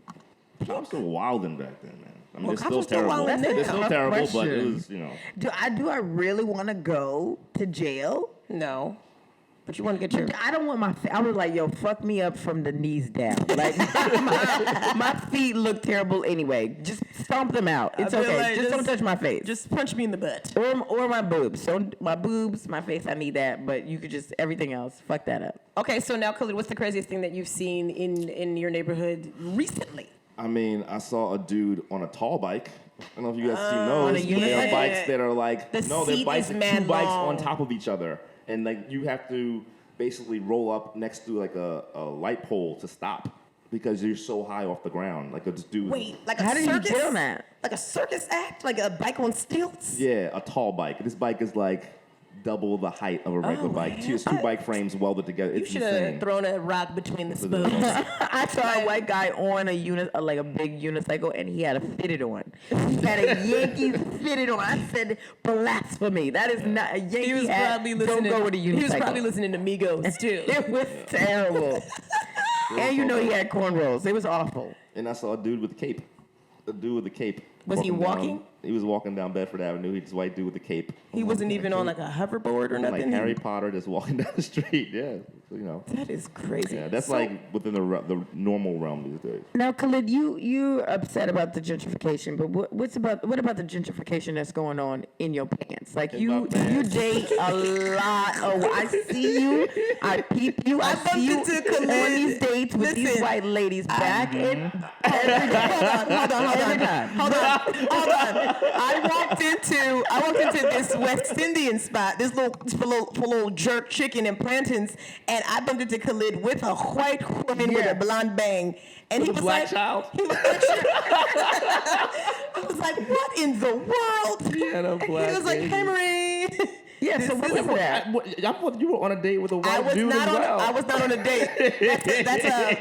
Cops were wilding back then, man. I mean, Well, they're cops still are still terrible. wilding now. They're still terrible, but it Question. was, Do I really want to go to jail? No. But you want to get your... I don't want I was like, yo, fuck me up from the knees down. Like, my feet look terrible anyway. Just stomp them out. It's I feel okay. like Just don't touch my face. Just punch me in the butt. Or my boobs. So my boobs, my face, I need that. But you could just, everything else, fuck that up. Okay, so now, Khalid, what's the craziest thing that you've seen in your neighborhood recently? I mean, I saw a dude on a tall bike. I don't know if you guys seen on those. a They are unicycle? bikes that are like, The they're seat bikes, is like mad two bikes long. on top of each other. And like you have to basically roll up next to like a light pole to stop because you're so high off the ground. Like a dude. Wait, like a How did you circus? get on that? Like a circus act? Like a bike on stilts? Yeah, a tall bike. This bike is like double the height of a regular bike. man. It's two bike frames welded together. You It's should insane. have thrown a rock between the spoons. I saw a white guy on like a big unicycle, and he had a fitted on. He had a Yankees fitted on. I said, blasphemy. That is not a Yankee He was hat. probably Don't listening. go with a unicycle. He was probably listening to Migos too. It was terrible. And you know he had cornrows. It was awful. And I saw a dude with a cape. A dude with a cape. Was he walking? Down, he was walking down Bedford Avenue. He's a white dude with a cape. He wasn't even on like a hoverboard or nothing. Like Harry Potter just walking down the street. Yeah, That is crazy. Yeah, that's like within the normal realm these days. Now, Khalid, you're upset about the gentrification, but what about the gentrification that's going on in your pants? Like In you my pants. date a lot. Oh, I see you. I peep you. I bumped see you into Khalid. on these dates with these Listen, white ladies back and every day. Hold on. I walked into this West Indian spot, this little jerk chicken and plantains, and I bumped into Khalid with a white woman with a blonde bang. And he With a was black like, child? He was like, I was like, what in the world? Yeah, no black He was like, baby. hey, Marie. Yeah, so what was that? I thought you were on a date with a I white was dude not as well. I was not on a date.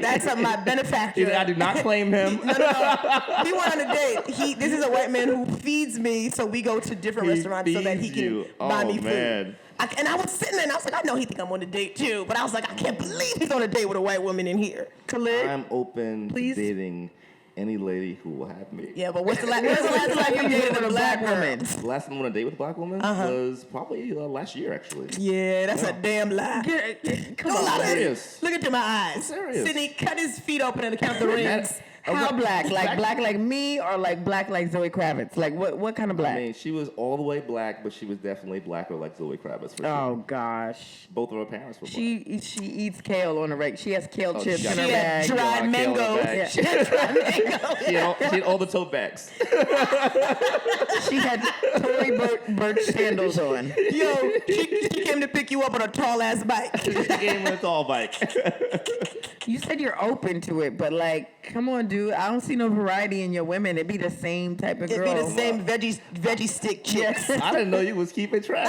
That's my benefactor. I do not claim him. No. We went on a date. This is a white man who feeds me, so we go to different He restaurants so that he feeds can you. buy Oh, me food. man. And I was sitting there and I was like, I know he think I'm on a date too, but I was like, I can't believe he's on a date with a white woman in here. Khalid? I'm open Please? to dating any lady who will have me. Yeah, but when's the last time you dated a black woman? The last time I went on a date with a black woman was probably last year, actually. Yeah, that's a damn lie. Come Don't on. lie to me. serious. Look into my eyes. I'm serious. Sydney, cut his feet open and count the rings. How black? Like black like me or like black like Zoe Kravitz? Like what kind of black? I mean, she was all the way black, but she was definitely blacker like Zoe Kravitz for sure. Oh gosh. Both of her parents were black. She eats kale on a regular. She has kale chips she in got her She had bag. dried Kale in her mangoes. bag. Yeah. She had dried mangoes. She had all the tote bags. She had Tory Burch sandals on. Yo, she came to pick you up on a tall ass bike. She came with a tall bike. You said you're open to it, but like, come on, dude. I don't see no variety in your women. It'd be the same type of It'd girl. be the same veggie stick chicks. I didn't know you was keeping track.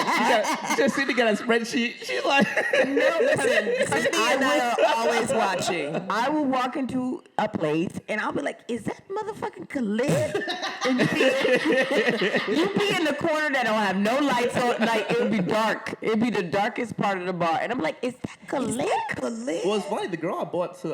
She just sitting got a spreadsheet. She's like, No, listen, Tiffany and I are always watching. I will walk into a place and I'll be like, "Is that motherfucking Khalid?" And you be in the corner that don't have no lights on. Like it would be dark. It'd be the darkest part of the bar, and I'm like, "Is that Khalid?" well, it's funny. The girl I bought to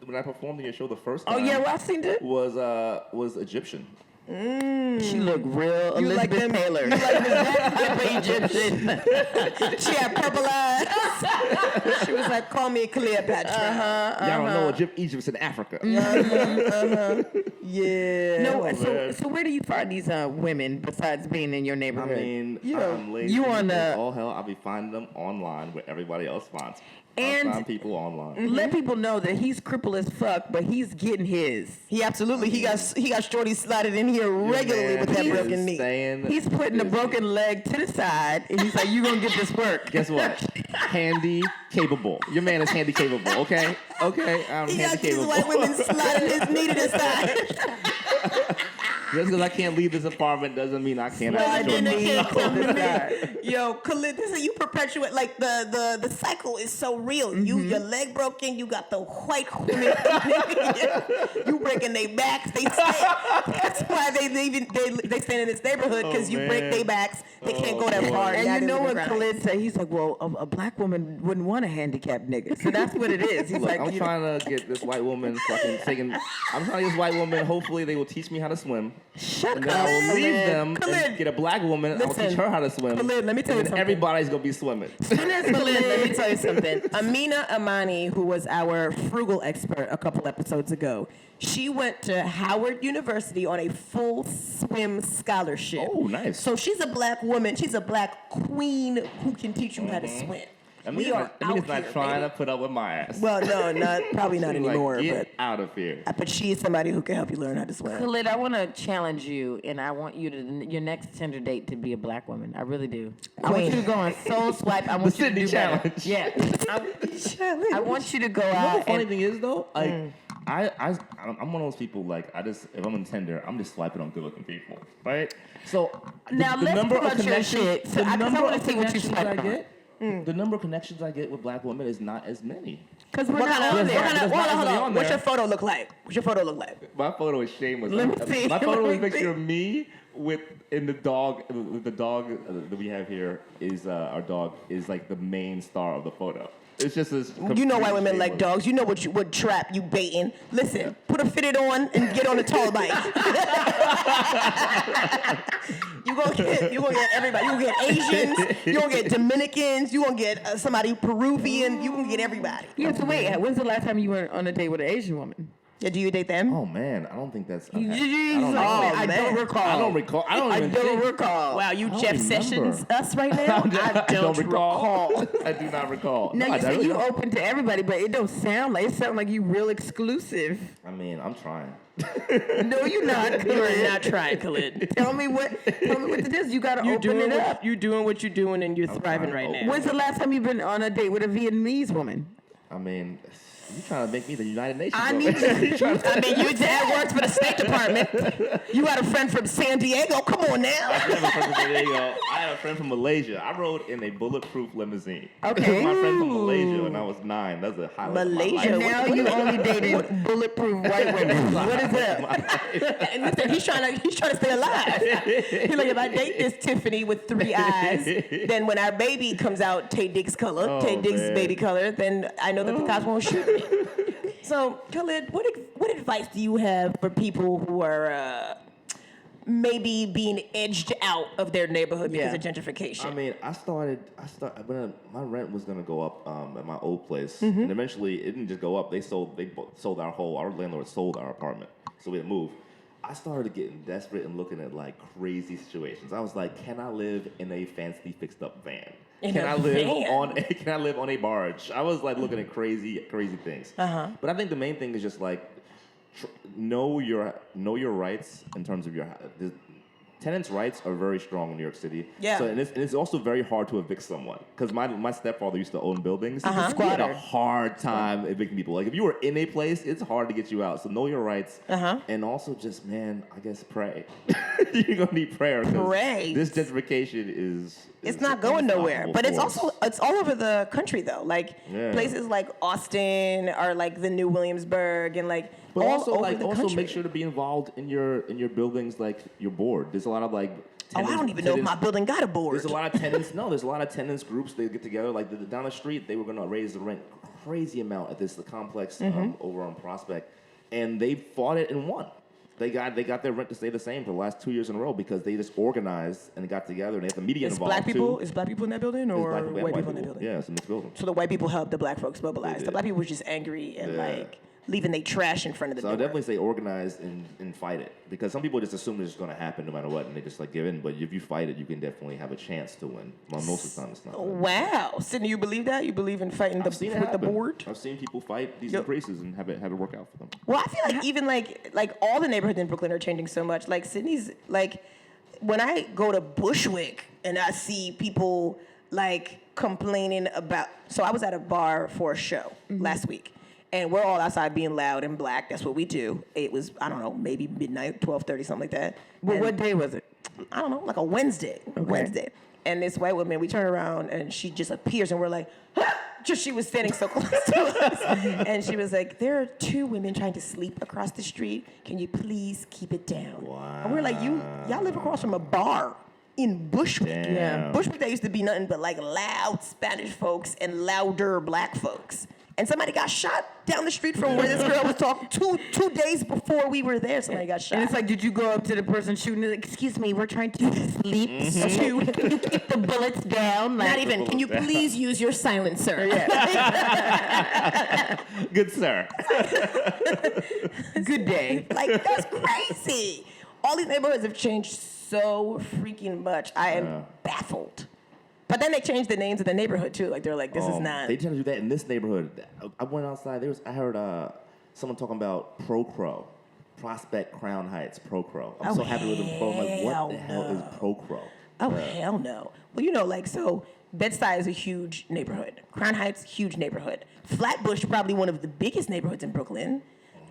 when I performed in your show the first time. Oh yeah, well I seen it. Was Egyptian. She looked real You like Elizabeth them? Taylor. You like them? Type of Egyptian. She had purple eyes. She was like, call me Cleopatra. Y'all don't know Egypt's in Africa. Yeah. No, man. so where do you find these women besides being in your I neighborhood? mean, Yeah. I'm lazy. You on as the- all hell. I'll be finding them online where everybody else finds. And- I find people online. Let people know that he's crippled as fuck, but he's getting his. He absolutely, he got Shorty slotted in here regularly Man with that is broken knee. saying He's putting a this- broken leg to the side, and he's like, "You gonna get this work?" Guess what? Handy capable. Your man is handy capable. Okay. Okay. I'm He handy got these capable. white women sliding his knee to the side. Just because I can't leave this apartment doesn't mean I can't Slide have the a knee choice. to the side. Yo, Khalid, this is you perpetuate like the cycle is so real. Your leg broken, you got the white women. You breaking their backs. They stay. That's why they stand in this neighborhood because you break man. their backs. They can't go that boy. far. And not you know into what the ground. Khalid said? He's like, "Well, a black woman wouldn't want a handicapped nigga." So that's what it is. He's Look, like, I'm you know, trying to get this white woman fucking taking. I'm trying to get this white woman. Hopefully, they will teach me how to swim. "Shut And then I will up, leave Khalid." them Khalid. and get a black woman. I will Listen, teach her how to swim. Khalid, let me tell you and then something. everybody's gonna be swimming. Khalid, let me tell you something. Amina Amani, who was our frugal expert a couple episodes ago, she went to Howard University on a full swim scholarship. Oh, nice. So she's a black woman. She's a black queen who can teach you how to swim. We are out Amina's not here, trying baby. to put up with my ass. Well, no, probably not She's like, anymore. get out of here. But she is somebody who can help you learn how to swim. Khalid, I want to challenge you, and I want you to your next Tinder date to be a black woman. I really do. I want you to go on Soul Swipe. I want you to Sydney do better. challenge. Yeah, I want you to go You know out. the funny and- thing is though, like I'm one of those people. Like if I'm on Tinder, I'm just swiping on good-looking people, right? So Now, the let's number pull of out your connections, shit. So the I number wanna of see what you connections I swipe on. get, the number of connections I get with black women is not as many. Because we're not on there. There's not Hold really on. on What's there. your photo look like? What's your photo look like? My photo is shameless. Let me see. My photo is a Let me picture see. of me with the dog. The dog that we have here is our dog is like the main star of the photo. It's just this. You know why women like shameless- dogs. You know what trap you baiting. Listen, put a fitted on and get on the tall bike. you gonna get everybody. You gonna get Asians. You gonna get Dominicans. You gonna get somebody Peruvian. You gonna get everybody. Yeah, so wait, when's the last time you went on a date with an Asian woman? Yeah, do you date them? Oh man, I don't think that's. You- I you- don't know. I man. don't recall. I don't recall. I don't even don't think. recall. Wow, you don't Jeff remember. Sessions us right now? I don't recall. I do not recall. Now No, I you said really you don't. open to everybody, but it don't sound like you real exclusive. I mean, I'm trying. No, you're not. You're not trying, Khalid. Tell me what it is. You gotta open it up. You're doing what you're doing, and you're thriving trying right to now. When's the last time you've been on a date with a Vietnamese woman? I mean, you trying to make me the United Nations? I bro. need you. I mean, your dad works for the State Department. You got a friend from San Diego. Come on I now. have a friend from San Diego. I have a friend from Malaysia. I rode in a bulletproof limousine. Okay. My friend from Malaysia when I was 9. That's a highlight Malaysia? of my Now life. you only dating bulletproof white women. What is that? And listen, he's trying to stay alive. He's like, if I date this Tiffany with 3 eyes, then when our baby comes out Tay Diggs color, Oh, Tay Diggs man. baby color, then I know that the cops won't shoot me. So, Khalid, what advice do you have for people who are maybe being edged out of their neighborhood because of gentrification? I mean, I started when my rent was gonna go up at my old place, and eventually it didn't just go up. They sold our landlord sold our apartment, so we had to move. I started getting desperate and looking at like crazy situations. I was like, can I live in a fancy fixed up van? In Can a I live van? can I live on a barge? I was like looking at crazy things. But I think the main thing is just like know your rights in terms of tenants' rights are very strong in New York City. Yeah. So, and it's also very hard to evict someone. Because my stepfather used to own buildings. He had a Squatter. hard time evicting people. Like, if you were in a place, it's hard to get you out. So know your rights. And also just, man, I guess pray. You're going to need prayer. Pray. This gentrification is It's not going nowhere, but it's all over the country though. Like Yeah. places like Austin or like the New Williamsburg and like But all also, over like, the also country. make sure to be involved in your buildings, like your board. There's a lot of like. I don't even know if my building got a board. There's a lot of tenants. No, there's a lot of tenants groups. They get together. Like down the street, they were going to raise the rent crazy amount at the complex over on Prospect, and they fought it and won. They got their rent to stay the same for the last 2 years in a row because they just organized and got together and they had the media involved Black people? too. Is black people in that building or There's black and white people in that building? Yeah, it's a mixed building. So the white people helped the black folks mobilize. They The did. black people was just angry and Yeah. like leaving they trash in front of the So I door. definitely say organize and fight it because some people just assume it's going to happen no matter what and they just like give in. But if you fight it, you can definitely have a chance to win. Well, most of the time, it's not. Wow, Sydney, you believe that? You believe in fighting I've seen it with the happen. board? I've seen people fight these Yep. increases and have it work out for them. Well, I feel like even like all the neighborhoods in Brooklyn are changing so much. Like Sydney's like when I go to Bushwick and I see people like complaining about. So I was at a bar for a show last week, and we're all outside being loud and black. That's what we do. It was I don't know maybe midnight, 12:30, something like that. Well, And what day was it? I don't know, like a Wednesday. Wednesday. And this white woman, we turn around and she just appears and we're like, just she was standing so close to us. And she was like, there are two women trying to sleep across the street. Can you please keep it down? Wow. And we're like, y'all live across from a bar in Bushwick. Damn. Yeah. Bushwick, there used to be nothing but like loud Spanish folks and louder black folks. And somebody got shot down the street from where this girl was talking. Two days before we were there, somebody got shot. And it's like, did you go up to the person shooting? Like, excuse me, we're trying to sleep. So can you keep the bullets down? Like, not even, can you please use your silencer? Good sir. Good day. Like, that's crazy. All these neighborhoods have changed so freaking much. I am baffled. But then they changed the names of the neighborhood too. Like they're like, this is not. They tend to do that in this neighborhood. I went outside. I heard someone talking about Pro Crow, Prospect Crown Heights, Pro Crow. I'm so happy with them. I'm like, what the hell is Pro Crow? Oh hell no. Well, you know, like so. Bed-Stuy is a huge neighborhood. Crown Heights, huge neighborhood. Flatbush, probably one of the biggest neighborhoods in Brooklyn,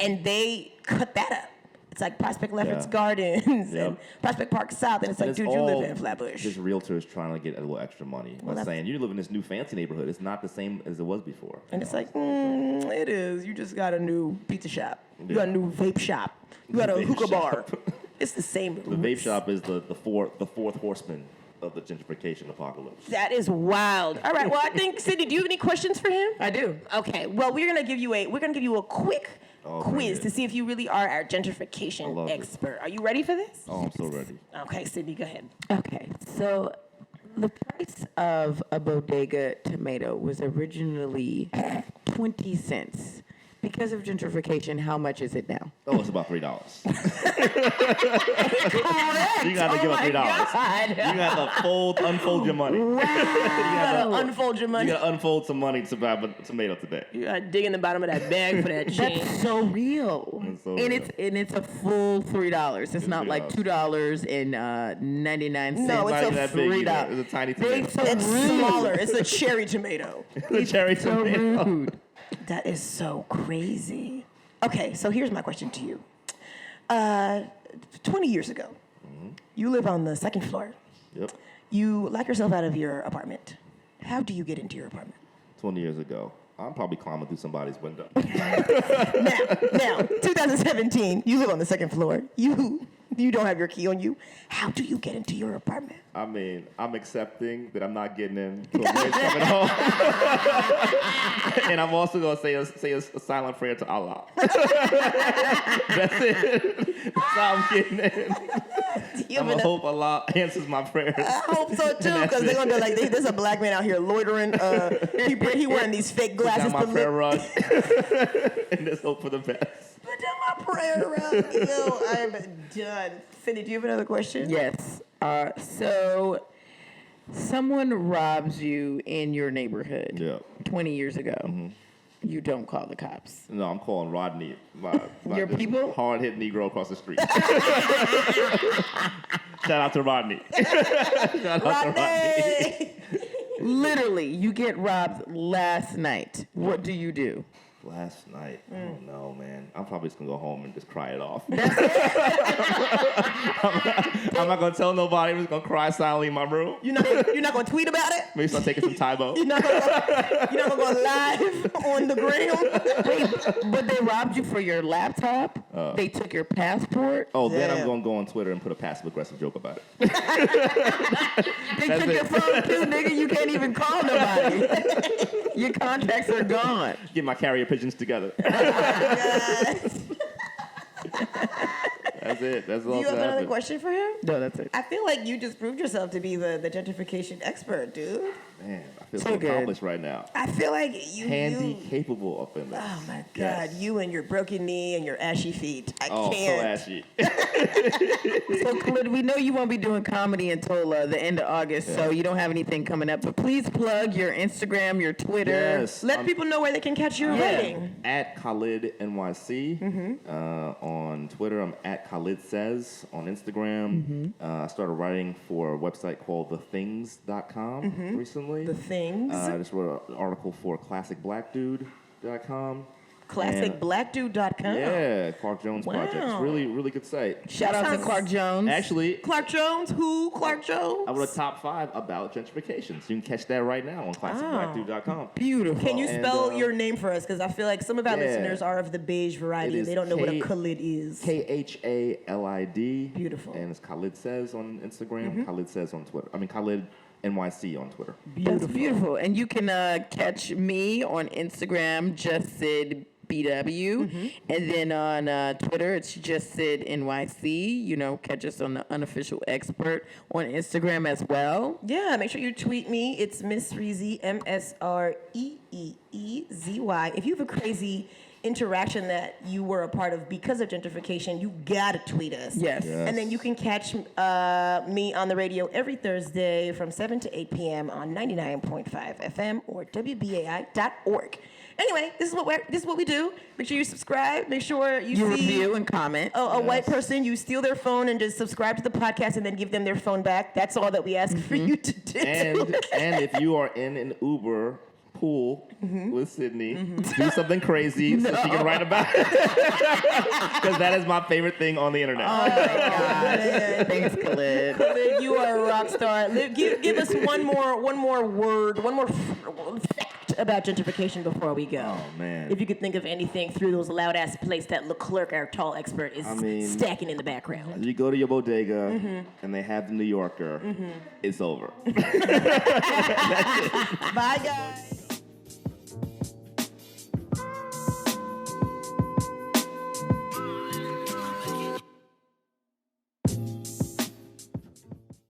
and they cut that up. It's like Prospect Lefferts Gardens and Prospect Park South, and it's like, dude, you live in Flatbush. Just realtors trying to get a little extra money by saying you live in this new fancy neighborhood. It's not the same as it was before. And it's like, it is. You just got a new pizza shop. You got a new vape shop. You got a Vape hookah bar. shop. It's the same. The vape shop is the fourth horseman of the gentrification apocalypse. That is wild. All right. Well, I think Sydney, do you have any questions for him? I do. Okay. Well, we're gonna give you a quick quiz to see if you really are our gentrification expert. Are you ready for this? Oh, I'm so ready. Okay, Sydney, go ahead. Okay, so the price of a bodega tomato was originally 20 cents. Because of gentrification, how much is it now? Oh, it's about $3. Correct. You got to give up $3. God. You got to unfold your money. Wow. You gotta Unfold your money. You got to unfold some money to buy a tomato today. You gotta dig in the bottom of that bag for that change. That's so real. It's so and real. it's a full $3. It's not like $2.99. No, It's not even it's that big $3. either. It's a tiny tomato. So It's rude. smaller. It's a cherry tomato. The cherry So tomato. rude. That is so crazy. Okay, so here's my question to you. 20 years ago, you live on the second floor. Yep. You lock yourself out of your apartment. How do you get into your apartment? 20 years ago. I'm probably climbing through somebody's window. Now, 2017, you live on the second floor. You don't have your key on you. How do you get into your apartment? I mean, I'm accepting that I'm not getting in till Ray's coming home. And I'm also going to say a silent prayer to Allah. That's it. That's how I'm getting in. I'm going to hope Allah answers my prayers. I hope so too, because they're gonna be like, there's a black man out here loitering. He wearing these fake Put glasses. down my prayer rug. And let's hope for the best. Put down my prayer rug. Yo, I'm done. Cindy, do you have another question? Yes. So someone robs you in your neighborhood Yeah. 20 years ago. You don't call the cops. No, I'm calling Rodney. My Your this people? hard-hit Negro across the street. Shout out to Rodney. Shout out to Rodney. Literally, you get robbed last night. What do you do? Last night, I don't know, man. I'm probably just gonna go home and just cry it off. I'm not gonna tell nobody. I'm just gonna cry silently in my room. You're not gonna tweet about it. Maybe start taking some Tybo. You're not gonna go live on the ground. Wait, but they robbed you for your laptop? They took your passport? Oh, then Yeah. I'm gonna go on Twitter and put a passive-aggressive joke about it. They took your phone too, nigga. You can't even call nobody. Your contacts are gone. Get my carrier pigeons together. That's it. That's all Do you that have another happened. question for him? No, that's it. I feel like you just proved yourself to be the gentrification expert, dude. Man, I feel So so good. accomplished right now. I feel like Handy, you. capable up in there. Oh my God! Yes. You and your broken knee and your ashy feet. I Oh, so can't. ashy. So, Khalid, we know you won't be doing comedy until the end of August, so you don't have anything coming up. But please plug your Instagram, your Twitter. Yes. Let people know where they can catch your writing. At Khalid NYC. On Twitter, I'm at Khalid Says. On Instagram, I started writing for a website called thethings.com recently. The things. I just wrote an article for classicblackdude.com. ClassicBlackDude.com. Yeah, Clark Jones Project. It's Wow. really, really good site. Shout out to Sounds- Clark Jones. Actually, Clark Jones? Who? Clark Jones? I wrote a top 5 about gentrification. So you can catch that right now on classicblackdude.com. Beautiful. Can you And, spell your name for us? Because I feel like some of our yeah. listeners are of the beige variety. It And they is don't know what a K- Khalid is. Khalid. Beautiful. And it's Khalid Says on Instagram. Khalid Says on Twitter. I mean, Khalid NYC on Twitter. That's beautiful. And you can catch me on Instagram, Just Sid BW. And then on Twitter, it's Just Sid NYC. You know, catch us on the Unofficial Expert on Instagram as well. Yeah, make sure you tweet me. It's Miss Reezy, MSREEEZY. If you have a crazy interaction that you were a part of because of gentrification, you gotta tweet us. Yes. Yes. And then you can catch me on the radio every Thursday from 7 to 8 p.m. on 99.5 FM or WBAI.org. Anyway, this is what we do. Make sure you subscribe. Make sure you You see review and comment. a white person, you steal their phone and just subscribe to the podcast and then give them their phone back. That's all that we ask for you to do. And if you are in an Uber pool with Sydney, do something crazy so she can write about it. Because that is my favorite thing on the internet. Thanks, Khalid. Khalid, you are a rock star. Give us one more word, one more fact about gentrification before we go. Oh, man. If you could think of anything through those loud ass plates that Leclerc, our tall expert, is stacking in the background. You go to your bodega and they have the New Yorker, it's over. Bye, guys.